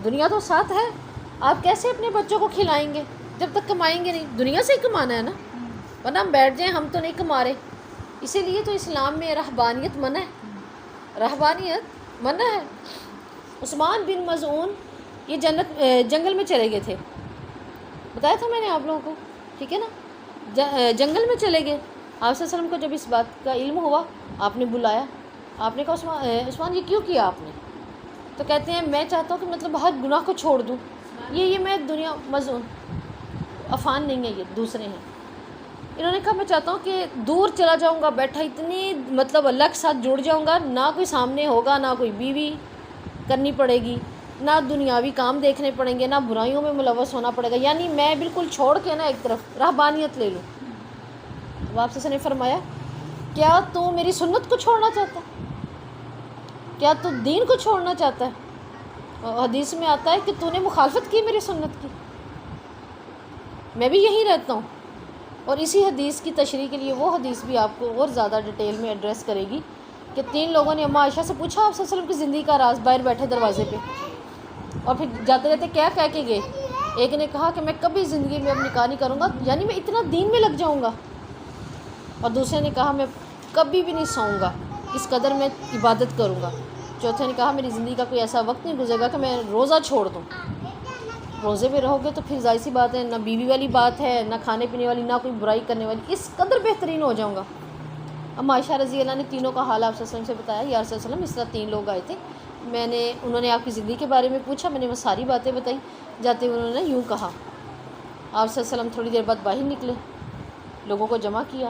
دنیا تو ساتھ ہے۔ آپ کیسے اپنے بچوں کو کھلائیں گے جب تک کمائیں گے نہیں، دنیا سے ہی کمانا ہے نا، ورنہ ہم بیٹھ جائیں ہم تو نہیں کما رہے۔ اسی لیے تو اسلام میں رہبانیت منع ہے، رہبانیت منع ہے۔ عثمان بن مظعون یہ جنگل میں چلے گئے تھے، بتایا تھا میں نے آپ لوگوں کو، ٹھیک ہے نا، جنگل میں چلے گئے۔ آپ صلی اللہ علیہ وسلم کو جب اس بات کا علم ہوا، آپ نے بلایا، آپ نے کہا عثمان یہ کیوں کیا آپ نے؟ تو کہتے ہیں میں چاہتا ہوں کہ مطلب ہر گناہ کو چھوڑ دوں، یہ میں دنیا مظعون، عفان نہیں ہے، یہ دوسرے ہیں۔ انہوں نے کہا میں چاہتا ہوں کہ دور چلا جاؤں گا بیٹھا، اتنی مطلب اللہ کے ساتھ جڑ جاؤں گا، نہ کوئی سامنے ہوگا، نہ کوئی بیوی کرنی پڑے گی، نہ دنیاوی کام دیکھنے پڑیں گے، نہ برائیوں میں ملوث ہونا پڑے گا، یعنی میں بالکل چھوڑ کے نا ایک طرف رہبانیت لے لوں۔ اب آپ سے نے فرمایا کیا تو میری سنت کو چھوڑنا چاہتا ہے، کیا تو دین کو چھوڑنا چاہتا ہے؟ اور حدیث میں آتا ہے کہ تو نے مخالفت کی میری سنت کی، میں بھی یہیں رہتا ہوں۔ اور اسی حدیث کی تشریح کے لیے وہ حدیث بھی آپ کو اور زیادہ ڈیٹیل میں ایڈریس کرے گی کہ 3 لوگوں نے اماں عائشہ سے پوچھا آپ صلی اللہ علیہ وسلم کی زندگی کا راز، باہر بیٹھے دروازے پہ، اور پھر جاتے جاتے کیا کہہ کے گئے؟ ایک نے کہا کہ میں کبھی زندگی میں اب نکاح نہیں کروں گا، یعنی میں اتنا دین میں لگ جاؤں گا، اور دوسرے نے کہا میں کبھی بھی نہیں سوؤں گا، اس قدر میں عبادت کروں گا، چوتھے نے کہا میری زندگی کا کوئی ایسا وقت نہیں گزرے گا کہ میں روزہ چھوڑ دوں۔ روزے پہ رہو گے تو پھر ظاہر سی بات ہے، نہ بیوی والی بات ہے، نہ کھانے پینے والی، نہ کوئی برائی کرنے والی، اس قدر بہترین ہو جاؤں گا۔ اب عائشہ رضی اللہ نے تینوں کا حال آپ صلی اللہ علیہ وسلم سے بتایا، یا رسول اللہ علیہ وسلم اس طرح 3 لوگ آئے تھے، انہوں نے آپ کی زندگی کے بارے میں پوچھا، میں نے وہ ساری باتیں بتائی، جاتے ہوئے انہوں نے یوں کہا۔ آپ صلی اللہ علیہ وسلم تھوڑی دیر بعد باہر نکلے، لوگوں کو جمع کیا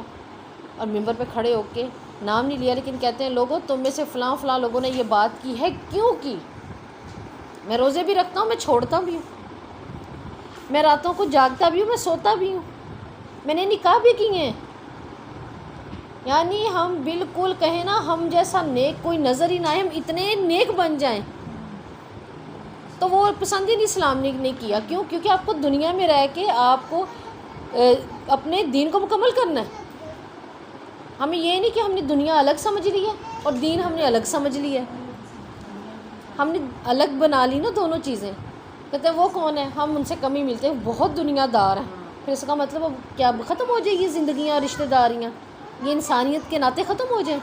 اور ممبر پہ کھڑے ہو کے نام نہیں لیا، لیکن کہتے ہیں لوگوں تم میں سے فلاں فلاں لوگوں نے یہ بات کی ہے، کیوں کی؟ میں روزے بھی رکھتا ہوں، میں چھوڑتا بھی ہوں، میں راتوں کو جاگتا بھی ہوں، میں سوتا بھی ہوں، میں نے نکاح بھی کیے ہیں، یعنی ہم بالکل کہیں نا ہم جیسا نیک کوئی نظر ہی نہ آئے، ہم اتنے نیک بن جائیں، تو وہ پسند ہی نہیں اسلام نے نہیں کیا۔ کیوں؟ کیونکہ آپ کو دنیا میں رہ کے آپ کو اپنے دین کو مکمل کرنا ہے۔ ہمیں یہ نہیں کہ ہم نے دنیا الگ سمجھ لی ہے اور دین ہم نے الگ سمجھ لی ہے، ہم نے الگ بنا لی نا دونوں چیزیں۔ کہتے ہیں وہ کون ہے، ہم ان سے کم ہی ملتے ہیں، بہت دنیا دار ہیں، پھر اس کا مطلب اب کیا ختم ہو جائے گی زندگیاں، رشتہ داریاں، یہ انسانیت کے ناطے ختم ہو جائیں؟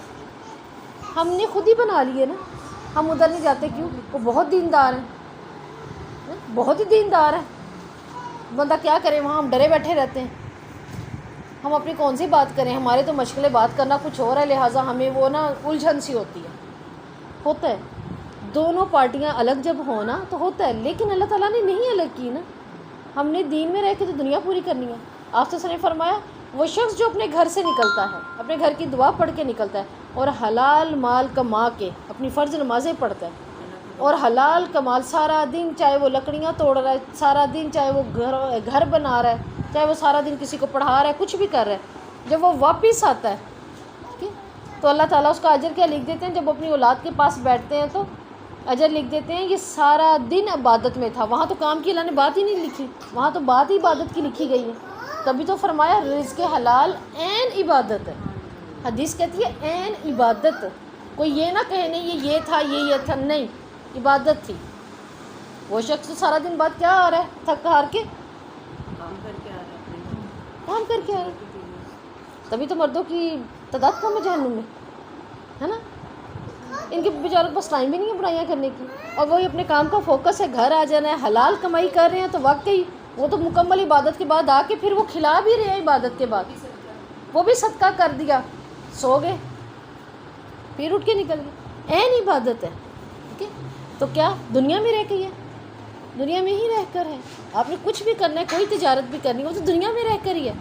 ہم نے خود ہی بنا لیے نا، ہم ادھر نہیں جاتے، کیوں؟ وہ بہت دیندار ہیں، بہت ہی دیندار ہیں، بندہ کیا کرے وہاں، ہم ڈرے بیٹھے رہتے ہیں، ہم اپنی کون سی بات کریں، ہمارے تو مشغلے بات کرنا کچھ اور ہے، لہٰذا ہمیں وہ نا الجھن سی ہوتی ہے، ہوتا ہے۔ دونوں پارٹیاں الگ جب ہونا تو ہوتا ہے، لیکن اللہ تعالیٰ نے نہیں الگ کی نا، ہم نے دین میں رہ کے تو دنیا پوری کرنی ہے۔ آپ سے نے فرمایا وہ شخص جو اپنے گھر سے نکلتا ہے، اپنے گھر کی دعا پڑھ کے نکلتا ہے، اور حلال مال کما کے اپنی فرض نمازیں پڑھتا ہے، اور حلال کمال سارا دن، چاہے وہ لکڑیاں توڑ رہا ہے، سارا دن چاہے وہ گھر بنا رہا ہے، چاہے وہ سارا دن کسی کو پڑھا رہا ہے، کچھ بھی کر رہا ہے، جب وہ واپس آتا ہے ٹھیک ہے تو اللہ تعالیٰ اس کا اجر کیا لکھ دیتے ہیں؟ جب وہ اپنی اولاد کے پاس بیٹھتے ہیں تو اجر لکھ دیتے ہیں، یہ سارا دن عبادت میں تھا۔ وہاں تو کام کی اللہ نے بات ہی نہیں لکھی، وہاں تو بات ہی عبادت کی لکھی گئی ہے۔ تبھی تو فرمایا رزق حلال عین عبادت ہے۔ حدیث کہتی ہے عین عبادت، کوئی یہ نہ کہے نہیں یہ تھا یہ تھا، نہیں، عبادت تھی۔ وہ شخص تو سارا دن بعد کیا آ رہا ہے؟ تھک ہار کے کام کر کے آ رہا ہے اپنے گھر، کام کر کے آ رہا ہے۔ تبھی تو مردوں کی تعداد کم ہے جہنم میں، ہے نا؟ ان کے بیچاروں کے پاس ٹائم بھی نہیں ہے برائیاں کرنے کی، اور وہی اپنے کام کا فوکس ہے، گھر آ جانا ہے، حلال کمائی کر رہے ہیں تو واقعی وہ تو مکمل عبادت کے بعد آ کے پھر وہ کھلا بھی رہے ہیں عبادت کے بعد، وہ بھی صدقہ کر دیا، سو گئے، پھر اٹھ کے نکل گئے، عین عبادت ہے ٹھیک ہے۔ تو کیا دنیا میں رہ کے ہے؟ دنیا میں ہی رہ کر ہے۔ آپ نے کچھ بھی کرنا ہے، کوئی تجارت بھی کرنی ہے، وہ تو دنیا میں رہ کر ہی ہے۔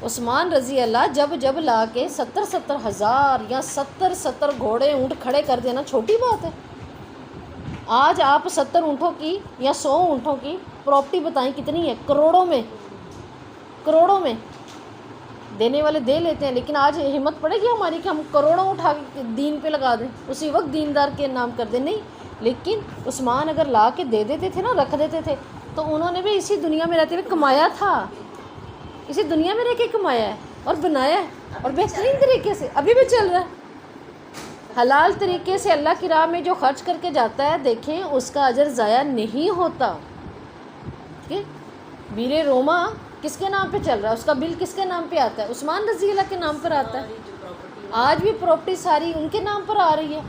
عثمان رضی اللہ جب لا کے 70 ہزار یا 70 گھوڑے اونٹ کھڑے کر دینا چھوٹی بات ہے؟ آج آپ 70 اونٹوں کی یا 100 اونٹوں کی پراپرٹی بتائیں کتنی ہے؟ کروڑوں میں دینے والے دے لیتے ہیں، لیکن آج ہمت پڑے گی ہماری کہ ہم کروڑوں اٹھا کے دین پہ لگا دیں، اسی وقت دیندار کے نام کر دیں؟ نہیں، لیکن عثمان اگر لا کے دے دیتے تھے نا، رکھ دیتے تھے، تو انہوں نے بھی اسی دنیا میں رہتے ہوئے کمایا تھا، اسی دنیا میں رہ کے کمایا ہے اور بنایا ہے، اور بہترین طریقے سے ابھی بھی چل رہا ہے۔ حلال طریقے سے اللہ کی راہ میں جو خرچ کر کے جاتا ہے، دیکھیں اس کا اجر ضائع نہیں ہوتا ٹھیک ہے۔ بیر روما کس کے نام پہ چل رہا ہے؟ اس کا بل کس کے نام پہ آتا ہے؟ عثمان رضی اللہ کے نام پر آتا ہے۔ آج بھی پراپرٹی ساری ان کے نام پر آ رہی ہے،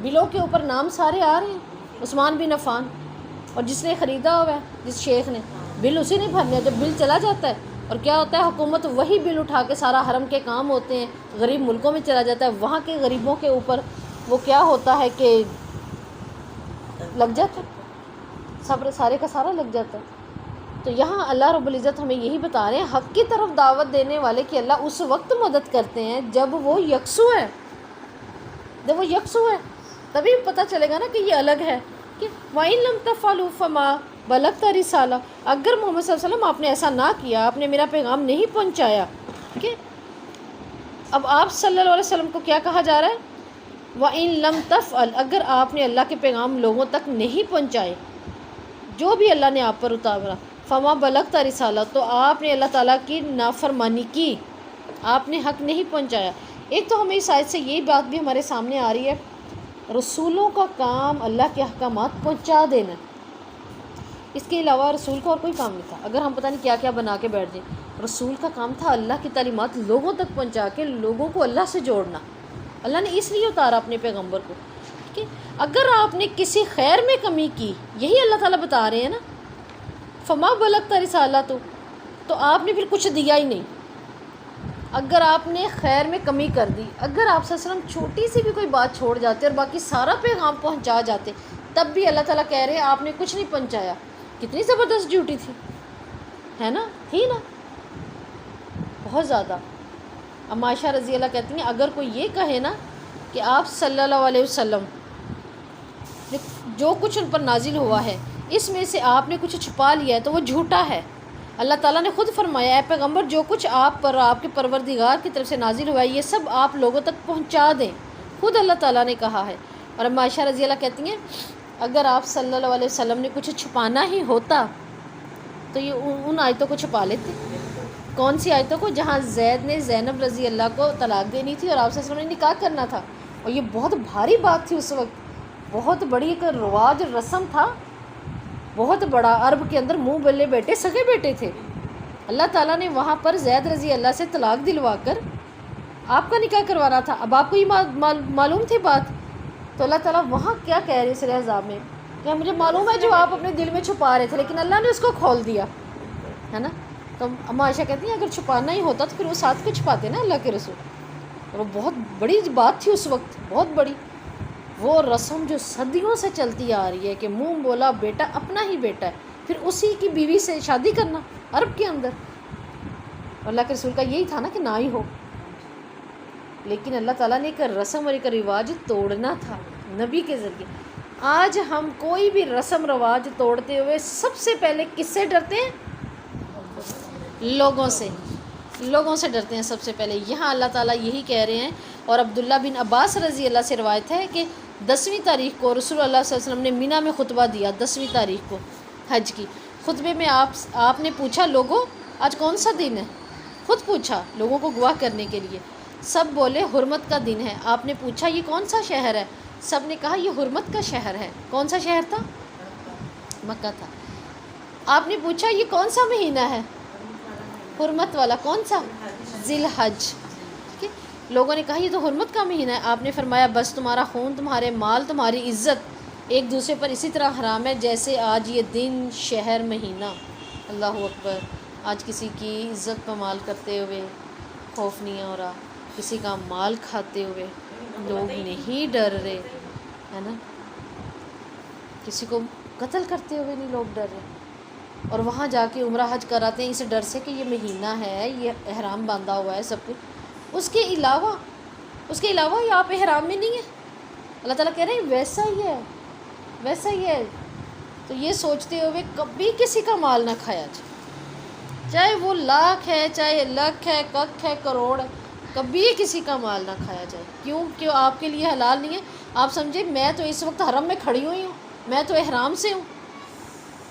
بلوں کے اوپر نام سارے آ رہے ہیں، عثمان بن عفان، اور جس نے خریدا ہوا ہے جس شیخ نے، بل اسی نے بھرنے، جب بل چلا جاتا ہے اور کیا ہوتا ہے، حکومت وہی بل اٹھا کے، سارا حرم کے کام ہوتے ہیں غریب ملکوں میں چلا جاتا ہے، وہاں کے غریبوں کے اوپر وہ کیا ہوتا ہے کہ لگ جاتا ہے، صبر سارے کا سارا لگ جاتا ہے۔ تو یہاں اللہ رب العزت ہمیں یہی بتا رہے ہیں، حق کی طرف دعوت دینے والے کی اللہ اس وقت مدد کرتے ہیں جب وہ یکسو ہے، جب وہ یکسو ہے، تبھی پتہ چلے گا نا کہ یہ الگ ہے، کہ وَإِن لَمْ تَفْعَلُوا فَمَا بَلَغْتَ رِسَالَةَ، اگر محمد صلی اللہ علیہ وسلم آپ نے ایسا نہ کیا، آپ نے میرا پیغام نہیں پہنچایا ٹھیک ہے۔ اب آپ صلی اللہ علیہ وسلم کو کیا کہا جا رہا ہے؟ وَإِن لَمْ تَفْعَلْ، اگر آپ نے اللہ کے پیغام لوگوں تک نہیں پہنچائے، جو بھی اللہ نے آپ پر اتارا، فما بلغت رسالہ، تو آپ نے اللہ تعالیٰ کی نافرمانی کی، آپ نے حق نہیں پہنچایا۔ ایک تو ہمیں اس آیت سے یہی بات بھی ہمارے سامنے آ رہی ہے، رسولوں کا کام اللہ کے احکامات پہنچا دینا، اس کے علاوہ رسول کا اور کوئی کام نہیں تھا۔ اگر ہم پتہ نہیں کیا کیا بنا کے بیٹھ جائیں، رسول کا کام تھا اللہ کی تعلیمات لوگوں تک پہنچا کے لوگوں کو اللہ سے جوڑنا۔ اللہ نے اس لیے اتارا اپنے پیغمبر کو کہ اگر آپ نے کسی خیر میں کمی کی، یہی اللہ تعالیٰ بتا رہے ہیں نا، فما بلغت رسالہ، تو آپ نے پھر کچھ دیا ہی نہیں۔ اگر آپ نے خیر میں کمی کر دی، اگر آپ صلی اللہ علیہ وسلم چھوٹی سی بھی کوئی بات چھوڑ جاتے اور باقی سارا پیغام پہنچا جاتے، تب بھی اللہ تعالیٰ کہہ رہے ہیں آپ نے کچھ نہیں پہنچایا۔ کتنی زبردست ڈیوٹی تھی، ہے نا؟ تھی نا، بہت زیادہ۔ اب عائشہ رضی اللہ کہتی ہیں اگر کوئی یہ کہے نا کہ آپ صلی اللہ علیہ وسلم جو کچھ ان پر نازل ہوا ہے اس میں سے آپ نے کچھ چھپا لیا ہے تو وہ جھوٹا ہے۔ اللہ تعالیٰ نے خود فرمایا، اے پیغمبر جو کچھ آپ پر آپ کے پروردگار کی طرف سے نازل ہوا ہے یہ سب آپ لوگوں تک پہنچا دیں، خود اللہ تعالیٰ نے کہا ہے۔ اور اب عائشہ رضی اللہ کہتی ہیں اگر آپ صلی اللہ علیہ وسلم نے کچھ چھپانا ہی ہوتا تو یہ ان آیتوں کو چھپا لیتے۔ کون سی آیتوں کو؟ جہاں زید نے زینب رضی اللہ کو طلاق دینی تھی اور آپ صلی اللہ علیہ وسلم نے نکاح کرنا تھا، اور یہ بہت بھاری بات تھی اس وقت، بہت بڑی ایک رواج رسم تھا، بہت بڑا۔ عرب کے اندر منہ بلے بیٹے سگے بیٹے تھے۔ اللہ تعالیٰ نے وہاں پر زید رضی اللہ سے طلاق دلوا کر آپ کا نکاح کروانا تھا۔ اب آپ کو یہ معلوم تھی بات، تو اللہ تعالیٰ وہاں کیا کہہ رہے سورہ احزاب میں کہ مجھے معلوم ہے جو آپ اپنے دل میں چھپا رہے تھے، لیکن اللہ نے اس کو کھول دیا، ہے نا؟ تو اما عائشہ کہتی ہیں اگر چھپانا ہی ہوتا تو پھر وہ ساتھ کو چھپاتے نا اللہ کے رسول، اور وہ بہت بڑی بات تھی اس وقت، بہت بڑی۔ وہ رسم جو صدیوں سے چلتی آ رہی ہے کہ منہ بولا بیٹا اپنا ہی بیٹا ہے، پھر اسی کی بیوی سے شادی کرنا عرب کے اندر، اللہ کے رسول کا یہی تھا نا کہ نہ ہی ہو، لیکن اللہ تعالیٰ نے ایک رسم اور ایک رواج توڑنا تھا نبی کے ذریعے۔ آج ہم کوئی بھی رسم رواج توڑتے ہوئے سب سے پہلے کس سے ڈرتے ہیں؟ لوگوں سے ڈرتے ہیں سب سے پہلے. یہاں اللہ تعالیٰ یہی کہہ رہے ہیں. اور عبداللہ بن عباس رضی اللہ سے روایت ہے کہ 10ویں تاریخ کو رسول اللہ صلی اللہ علیہ وسلم نے مینا میں خطبہ دیا. 10ویں تاریخ کو حج کی. خطبے میں آپ نے پوچھا لوگوں آج کون سا دن ہے؟ خود پوچھا لوگوں کو گواہ کرنے کے لیے. سب بولے حرمت کا دن ہے. آپ نے پوچھا یہ کون سا شہر ہے؟ سب نے کہا یہ حرمت کا شہر ہے. کون سا شہر تھا؟ مکہ تھا. آپ نے پوچھا یہ کون سا مہینہ ہے؟ حرمت والا. کون سا؟ ذی الحج. لوگوں نے کہا یہ تو حرمت کا مہینہ ہے. آپ نے فرمایا بس تمہارا خون، تمہارے مال، تمہاری عزت ایک دوسرے پر اسی طرح حرام ہے جیسے آج یہ دن، شہر، مہینہ. اللہ اکبر. آج کسی کی عزت پامال کرتے ہوئے خوف نہیں ہو رہا، کسی کا مال کھاتے ہوئے لوگ نہیں ڈر رہے، ہے نا. کسی کو قتل کرتے ہوئے نہیں لوگ ڈر رہے. اور وہاں جا کے عمرہ حج کراتے ہیں اس ڈر سے کہ یہ مہینہ ہے، یہ احرام باندھا ہوا ہے، سب کچھ. اس کے علاوہ یہ آپ احرام میں نہیں ہیں. اللہ تعالیٰ کہہ رہے ہیں ویسا ہی ہے. تو یہ سوچتے ہوئے کبھی کسی کا مال نہ کھایا جائے، چاہے وہ لاکھ ہے، چاہے لکھ ہے، ککھ ہے، کروڑ ہے. کبھی کسی کا مال نہ کھایا جائے. کیوں آپ کے لیے حلال نہیں ہے. آپ سمجھے میں تو اس وقت حرم میں کھڑی ہوئی ہوں، میں تو احرام سے ہوں،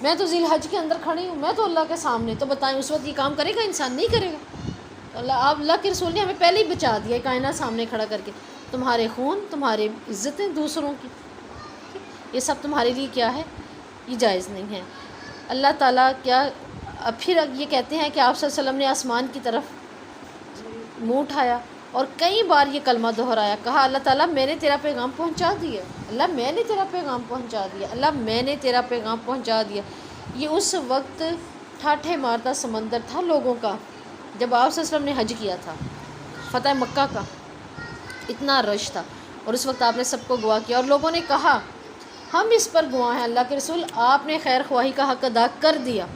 میں تو ذی الحج کے اندر کھڑی ہوں، میں تو اللہ کے سامنے. تو بتائیں اس وقت یہ کام کرے گا انسان؟ نہیں کرے گا. اللہ کے رسول نے ہمیں پہلے ہی بچا دیا کائنات سامنے کھڑا کر کے. تمہارے خون، تمہاری عزتیں دوسروں کی، یہ سب تمہارے لیے کیا ہے؟ یہ جائز نہیں ہے. اللہ تعالیٰ پھر یہ کہتے ہیں کہ آپ صلی اللہ علیہ وسلم نے آسمان کی طرف منہ اٹھایا اور کئی بار یہ کلمہ دہرایا. کہا اللہ تعالیٰ میں نے تیرا پیغام پہنچا دیا. اللہ میں نے تیرا پیغام پہنچا دیا. اللہ میں نے تیرا پیغام پہنچا دیا. یہ اس وقت ٹھاٹھے مارتا سمندر تھا لوگوں کا جب آپ صلی اللہ علیہ وسلم نے حج کیا تھا. فتح مکہ کا اتنا رش تھا اور اس وقت آپ نے سب کو گواہ کیا. اور لوگوں نے کہا ہم اس پر گواہ ہیں اللہ کے رسول، آپ نے خیر خواہی کا حق ادا کر دیا.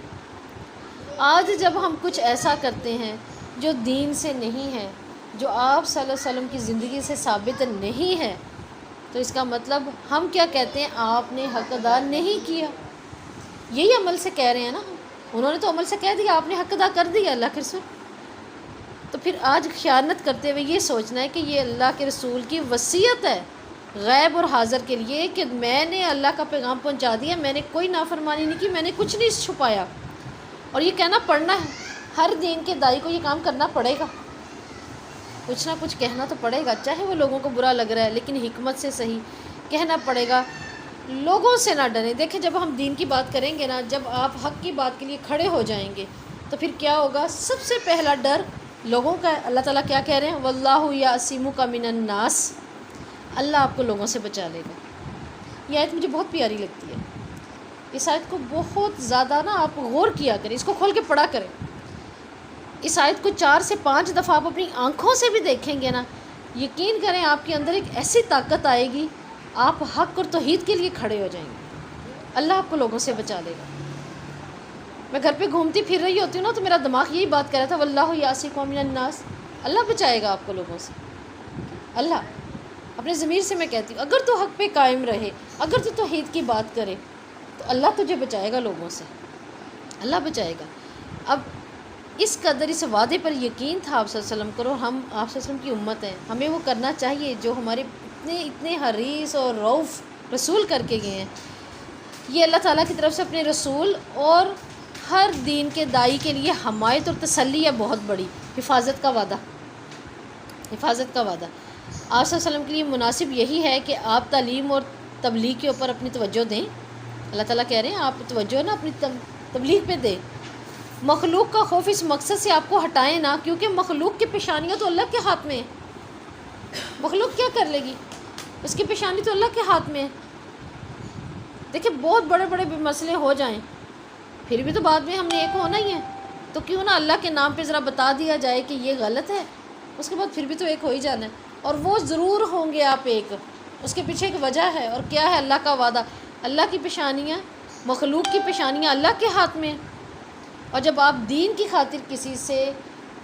آج جب ہم کچھ ایسا کرتے ہیں جو دین سے نہیں ہے، جو آپ صلی اللہ علیہ وسلم کی زندگی سے ثابت نہیں ہے، تو اس کا مطلب ہم کیا کہتے ہیں؟ آپ نے حق ادا نہیں کیا. یہی عمل سے کہہ رہے ہیں نا. انہوں نے تو عمل سے کہہ دیا آپ نے حق ادا کر دیا اللہ کے رسول. تو پھر آج خیانت کرتے ہوئے یہ سوچنا ہے کہ یہ اللہ کے رسول کی وصیت ہے غیب اور حاضر کے لیے کہ میں نے اللہ کا پیغام پہنچا دیا، میں نے کوئی نافرمانی نہیں کی، میں نے کچھ نہیں چھپایا. اور یہ کہنا پڑنا ہے. ہر دین کے داعی کو یہ کام کرنا پڑے گا، کچھ نہ کچھ کہنا تو پڑے گا، چاہے وہ لوگوں کو برا لگ رہا ہے لیکن حکمت سے صحیح کہنا پڑے گا. لوگوں سے نہ ڈریں. دیکھیں جب ہم دین کی بات کریں گے نا، جب آپ حق کی بات کے لیے کھڑے ہو جائیں گے تو پھر کیا ہوگا؟ سب سے پہلا ڈر لوگوں کا ہے. اللہ تعالیٰ کیا کہہ رہے ہیں؟ واللہ یعصمک من الناس. اللہ آپ کو لوگوں سے بچا لے گا. یہ آیت مجھے بہت پیاری لگتی ہے. اس آیت کو بہت زیادہ نا آپ غور کیا کریں، اس کو کھول کے پڑھا کریں. اس آیت کو 4 سے 5 دفعہ آپ اپنی آنکھوں سے بھی دیکھیں گے نا، یقین کریں آپ کے اندر ایک ایسی طاقت آئے گی، آپ حق اور توحید کے لیے کھڑے ہو جائیں گے. اللہ آپ کو لوگوں سے بچا لے گا. میں گھر پہ گھومتی پھر رہی ہوتی ہوں نا تو میرا دماغ یہی بات کر رہا تھا واللہ یعصمک من الناس. اللہ بچائے گا آپ کو لوگوں سے. اللہ اپنے ضمیر سے میں کہتی ہوں اگر تو حق پہ قائم رہے، اگر تو توحید کی بات کرے تو اللہ تجھے بچائے گا لوگوں سے. اللہ بچائے گا. اب اس قدر اس وعدے پر یقین تھا آپ صلی اللہ علیہ وسلم کو. ہم آپ صلی اللہ علیہ وسلم کی امت ہیں، ہمیں وہ کرنا چاہیے جو ہمارے اتنے حریص اور رؤوف رسول کر کے گئے ہیں. یہ اللہ تعالیٰ کی طرف سے اپنے رسول اور ہر دین کے داعی کے لیے حمایت اور تسلی ہے بہت بڑی. حفاظت کا وعدہ، حفاظت کا وعدہ. آپ صلی اللہ علیہ وسلم کے لیے مناسب یہی ہے کہ آپ تعلیم اور تبلیغ کے اوپر اپنی توجہ دیں. اللہ تعالیٰ کہہ رہے ہیں آپ توجہ نا اپنی تبلیغ پہ دیں. مخلوق کا خوف اس مقصد سے آپ کو ہٹائیں نا، کیونکہ مخلوق کی پیشانیاں تو اللہ کے ہاتھ میں ہیں. مخلوق کیا کر لے گی؟ اس کی پیشانی تو اللہ کے ہاتھ میں ہے. دیکھیں بہت بڑے بڑے مسئلے ہو جائیں پھر بھی تو بعد میں ہم نے ایک ہونا ہی ہے. تو کیوں نہ اللہ کے نام پہ ذرا بتا دیا جائے کہ یہ غلط ہے، اس کے بعد پھر بھی تو ایک ہو ہی جانا ہے. اور وہ ضرور ہوں گے آپ ایک. اس کے پیچھے ایک وجہ ہے، اور کیا ہے؟ اللہ کا وعدہ. اللہ کی پیشانیاں، مخلوق کی پیشانیاں اللہ کے ہاتھ میں ہیں. اور جب آپ دین کی خاطر کسی سے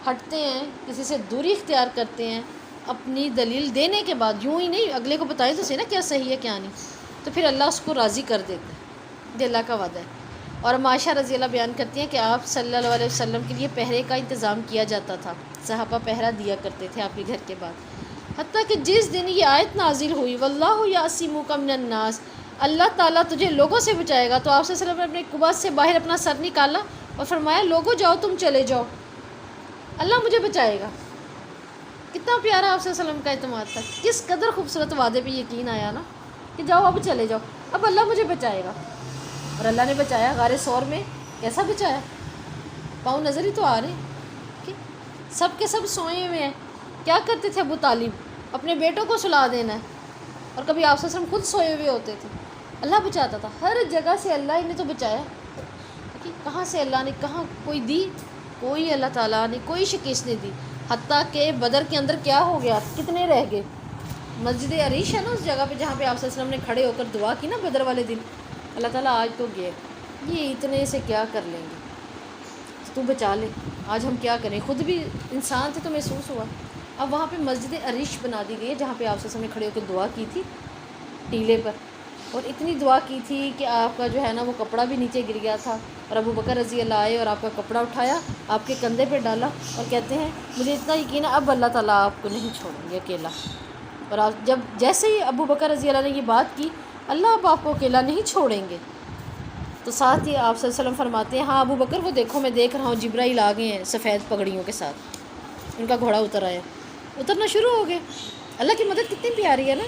ہٹتے ہیں، کسی سے دوری اختیار کرتے ہیں، اپنی دلیل دینے کے بعد، یوں ہی نہیں اگلے کو بتائیں تو صحیح نا کیا صحیح ہے کیا نہیں، تو پھر اللہ اس کو راضی کر دیتا ہے. یہ اللہ کا وعدہ ہے. اور معاشہ رضی اللہ بیان کرتی ہیں کہ آپ صلی اللہ علیہ وسلم کے لیے پہرے کا انتظام کیا جاتا تھا، صحابہ پہرا دیا کرتے تھے آپ کے گھر کے بعد، حتیٰ کہ جس دن یہ آیت نازل ہوئی واللہ یعصمک من الناس، اللہ تعالیٰ تجھے لوگوں سے بچائے گا، تو آپ صلی اللہ علیہ وسلم نے اپنے قبا سے باہر اپنا سر نکالا اور فرمایا لوگوں جاؤ تم چلے جاؤ، اللہ مجھے بچائے گا۔ کتنا پیارا آپ صلی اللہ علیہ وسلم کا اعتماد تھا، کس قدر خوبصورت وعدے پہ یقین آیا نا کہ جاؤ اب چلے جاؤ، اب اللہ مجھے بچائے گا۔ اور اللہ نے بچایا، غار ثور میں کیسا بچایا، پاؤں نظر ہی تو آ رہے ہیں کہ سب کے سب سوئے ہوئے ہیں۔ کیا کرتے تھے ابو طالب، اپنے بیٹوں کو سلا دینا ہے، اور کبھی آپ صلی اللہ علیہ وسلم خود سوئے ہوئے ہوتے تھے، اللہ بچاتا تھا، ہر جگہ سے اللہ ہی نے تو بچایا کہ کہاں سے اللہ نے کہاں کوئی دی، کوئی اللہ تعالیٰ نے کوئی شکست نہیں دی۔ حتیٰ کہ بدر کے اندر کیا ہو گیا، کتنے رہ گئے، مسجد عریش ہے نا اس جگہ پہ جہاں پہ آپ صلی اللہ علیہ وسلم نے کھڑے ہو کر دعا کی نا بدر والے دن، اللہ تعالیٰ آج تو گئے، یہ اتنے سے کیا کر لیں گے، تو بچا لے، آج ہم کیا کریں، خود بھی انسان تھے تو محسوس ہوا۔ اب وہاں پہ مسجد عریش بنا دی گئی ہے جہاں پہ آپ صلی اللہ علیہ وسلم نے کھڑے ہو کر دعا کی تھی ٹیلے پر، اور اتنی دعا کی تھی کہ آپ کا جو ہے نا وہ کپڑا بھی نیچے گر گیا تھا، اور ابو بکر رضی اللہ آئے اور آپ کا کپڑا اٹھایا، آپ کے کندھے پہ ڈالا اور کہتے ہیں مجھے اتنا یقین ہے اب اللہ تعالیٰ آپ کو نہیں چھوڑیں گے اکیلا۔ اور آپ جب جیسے ہی ابو بکر رضی اللہ نے یہ بات کی، اللہ اب آپ کو اکیلا نہیں چھوڑیں گے، تو ساتھ ہی آپ صلی اللہ علیہ وسلم فرماتے ہیں ہاں ابو بکر وہ دیکھو میں دیکھ رہا ہوں جبرائیل آ گئے ہیں سفید پگڑیوں کے ساتھ، ان کا گھوڑا اتر آیا، اترنا شروع ہو گئے۔ اللہ کی مدد کتنی پیاری ہے نا،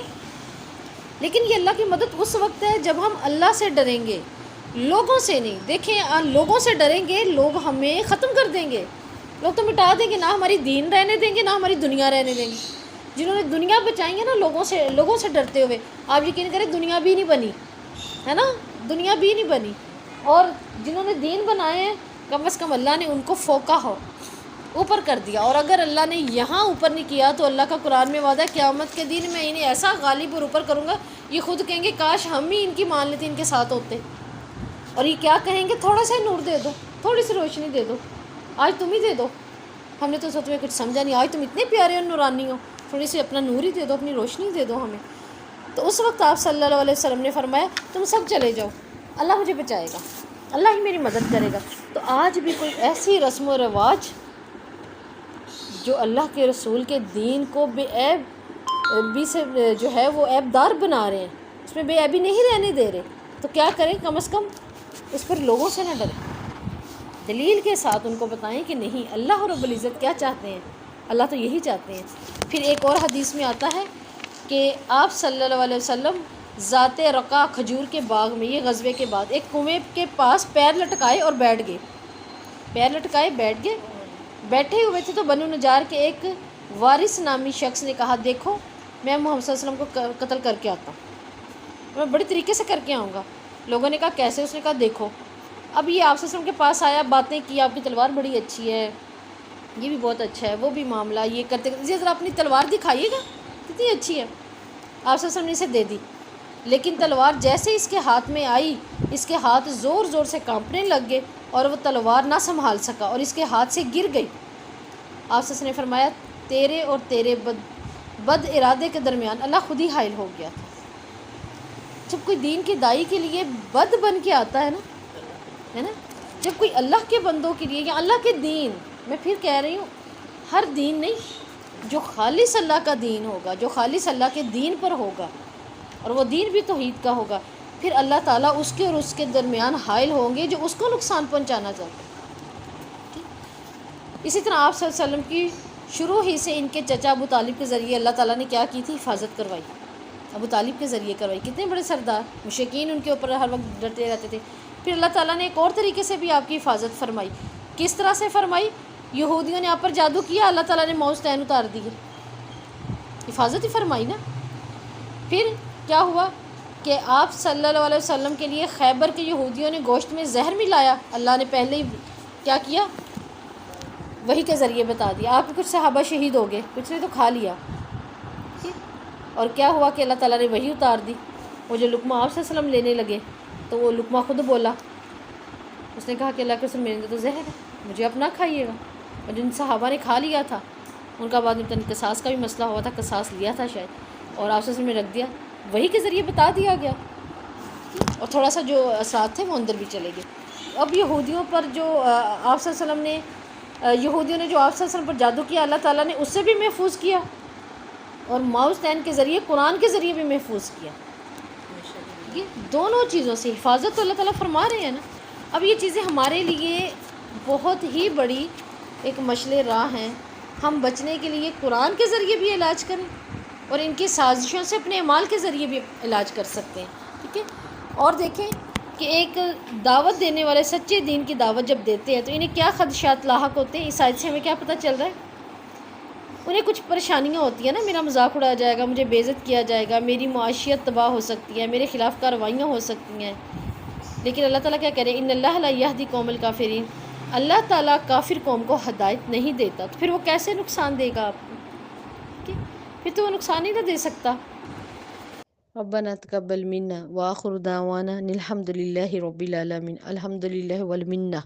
لیکن یہ اللہ کی مدد اس وقت ہے جب ہم اللہ سے ڈریں گے، لوگوں سے نہیں۔ دیکھیں لوگوں سے ڈریں گے لوگ ہمیں ختم کر دیں گے، لوگ تو مٹا دیں گے، نہ ہماری دین رہنے دیں گے نہ ہماری دنیا رہنے دیں گے۔ جنہوں نے دنیا بچائی ہے نا لوگوں سے ڈرتے ہوئے، آپ یقین کریں دنیا بھی نہیں بنی ہے نا، دنیا بھی نہیں بنی، اور جنہوں نے دین بنائے ہیں کم از کم اللہ نے ان کو فوقا ہو اوپر کر دیا، اور اگر اللہ نے یہاں اوپر نہیں کیا تو اللہ کا قرآن میں وعدہ ہے قیامت کے دن میں انہیں ایسا غالب اور اوپر کروں گا، یہ خود کہیں گے کاش ہم ہی ان کی مان لیتے، ان کے ساتھ ہوتے، اور یہ کیا کہیں گے تھوڑا سا نور دے دو، تھوڑی سی روشنی دے دو، آج تم ہی دے دو، ہم نے تو سچ میں کچھ سمجھا نہیں، آج تم اتنے پیارے اور نورانی ہو، تھوڑی سی اپنا نور ہی دے دو، اپنی روشنی دے دو ہمیں۔ تو اس وقت آپ صلی اللہ علیہ وسلم نے فرمایا تم سب چلے جاؤ، اللہ مجھے بچائے گا، اللہ ہی میری مدد کرے گا۔ تو آج بھی کوئی ایسی رسم و رواج جو اللہ کے رسول کے دین کو بے عیب بھی سے جو ہے وہ عیب دار بنا رہے ہیں، اس میں بے عیبی نہیں رہنے دے رہے، تو کیا کریں، کم از کم اس پر لوگوں سے نہ ڈریں، دلیل کے ساتھ ان کو بتائیں کہ نہیں اللہ رب العزت کیا چاہتے ہیں، اللہ تو یہی چاہتے ہیں۔ پھر ایک اور حدیث میں آتا ہے کہ آپ صلی اللہ علیہ وسلم ذات رقع کھجور کے باغ میں، یہ غزوے کے بعد، ایک کنویں کے پاس پیر لٹکائے اور بیٹھ گئے، پیر لٹکائے بیٹھ گئے، بیٹھے ہوئے تھے تو بنو نجار کے ایک وارث نامی شخص نے کہا دیکھو میں محمد صلی اللہ علیہ وسلم کو قتل کر کے آتا ہوں، میں بڑی طریقے سے کر کے آؤں گا۔ لوگوں نے کہا کیسے، اس نے کہا دیکھو، اب یہ آپ صلی اللہ علیہ وسلم کے پاس آیا، باتیں کی، آپ کی تلوار بڑی اچھی ہے، یہ بھی بہت اچھا ہے، وہ بھی معاملہ، یہ کرتے کرتے ذرا اپنی تلوار دکھائیے گا کتنی اچھی ہے، آپ صلی اللہ علیہ وسلم نے اسے دے دی، لیکن تلوار جیسے اس کے ہاتھ میں آئی، اس کے ہاتھ زور زور سے کانپنے لگ گئے اور وہ تلوار نہ سنبھال سکا اور اس کے ہاتھ سے گر گئی۔ آپ صلی اللہ علیہ وسلم نے فرمایا تیرے اور تیرے بد ارادے کے درمیان اللہ خود ہی حائل ہو گیا تھا۔ جب کوئی دین کے داعی کے لیے بد بن کے آتا ہے نا، جب کوئی اللہ کے بندوں کے لیے یا اللہ کے دین، میں پھر کہہ رہی ہوں ہر دین نہیں، جو خالص اللہ کا دین ہوگا، جو خالص اللہ کے دین پر ہوگا، اور وہ دین بھی توحید کا ہوگا، پھر اللہ تعالیٰ اس کے اور اس کے درمیان حائل ہوں گے جو اس کو نقصان پہنچانا چاہتے ہیں۔ اسی طرح آپ صلی اللہ علیہ وسلم کی شروع ہی سے ان کے چچا ابو طالب کے ذریعے اللہ تعالیٰ نے کیا کی تھی، حفاظت کروائی، ابو طالب کے ذریعے کروائی۔ کتنے بڑے سردار، مشرکین ان کے اوپر ہر وقت ڈرتے رہتے تھے، پھر اللہ تعالیٰ نے ایک اور طریقے سے بھی آپ کی حفاظت فرمائی۔ کس طرح سے فرمائی؟ یہودیوں نے آپ پر جادو کیا، اللہ تعالیٰ نے موج تین اتار دی، حفاظت ہی فرمائی نا۔ پھر کیا ہوا کہ آپ صلی اللہ علیہ وسلم کے لیے خیبر کے یہودیوں نے گوشت میں زہر ملایا، اللہ نے پہلے ہی کیا کیا، وہی کے ذریعے بتا دیا۔ آپ کے کچھ صحابہ شہید ہو گئے، کچھ نے تو کھا لیا، اور کیا ہوا کہ اللہ تعالیٰ نے وہی اتار دی۔ وہ جو لقمہ آپ صلی اللہ علیہ وسلم لینے لگے تو وہ لقمہ خود بولا، اس نے کہا کہ اللہ کے رسول میرے اندر تو زہر ہے، مجھے اپنا کھائیے گا۔ اور جن صحابہ نے کھا لیا تھا ان کا بعد میں قصاص کا بھی مسئلہ ہوا تھا، قصاص لیا تھا شاید، اور آپ صلی اللہ علیہ وسلم نے رکھ دیا، وہی کے ذریعے بتا دیا گیا، اور تھوڑا سا جو اثرات تھے وہ اندر بھی چلے گئے۔ اب یہودیوں پر جو آپ صلی اللہ علیہ وسلم نے یہودیوں نے جو آپ صلی اللہ علیہ وسلم پر جادو کیا، اللہ تعالیٰ نے اس سے بھی محفوظ کیا، اور ماؤس تین کے ذریعے، قرآن کے ذریعے بھی محفوظ کیا۔ یہ دونوں چیزوں سے حفاظت تو اللہ تعالیٰ فرما رہے ہیں نا۔ اب یہ چیزیں ہمارے لیے بہت ہی بڑی ایک مشعل راہ ہیں، ہم بچنے کے لیے قرآن کے ذریعے بھی علاج کریں اور ان کی سازشوں سے اپنے اعمال کے ذریعے بھی علاج کر سکتے ہیں، ٹھیک ہے۔ اور دیکھیں کہ ایک دعوت دینے والے سچے دین کی دعوت جب دیتے ہیں تو انہیں کیا خدشات لاحق ہوتے ہیں، اس آیت سے ہمیں کیا پتہ چل رہا ہے؟ انہیں کچھ پریشانیاں ہوتی ہیں نا، میرا مذاق اڑایا جائے گا، مجھے بے عزت کیا جائے گا، میری معاشیت تباہ ہو سکتی ہے، میرے خلاف کارروائیاں ہو سکتی ہیں۔ لیکن اللہ تعالیٰ کیا کہہ رہے ہیں؟ ان اللہ لا یہدی قوم الکافرین، اللہ تعالیٰ کافر قوم کو ہدایت نہیں دیتا، تو پھر وہ کیسے نقصان دے گا آپ کو؟ ٹھیک ہے؟ پھر تو وہ نقصان ہی نہ دے سکتا۔ ربنا تقبل منا وآخر دعوانا الحمد للہ رب العالمین، الحمد للہ والمنہ۔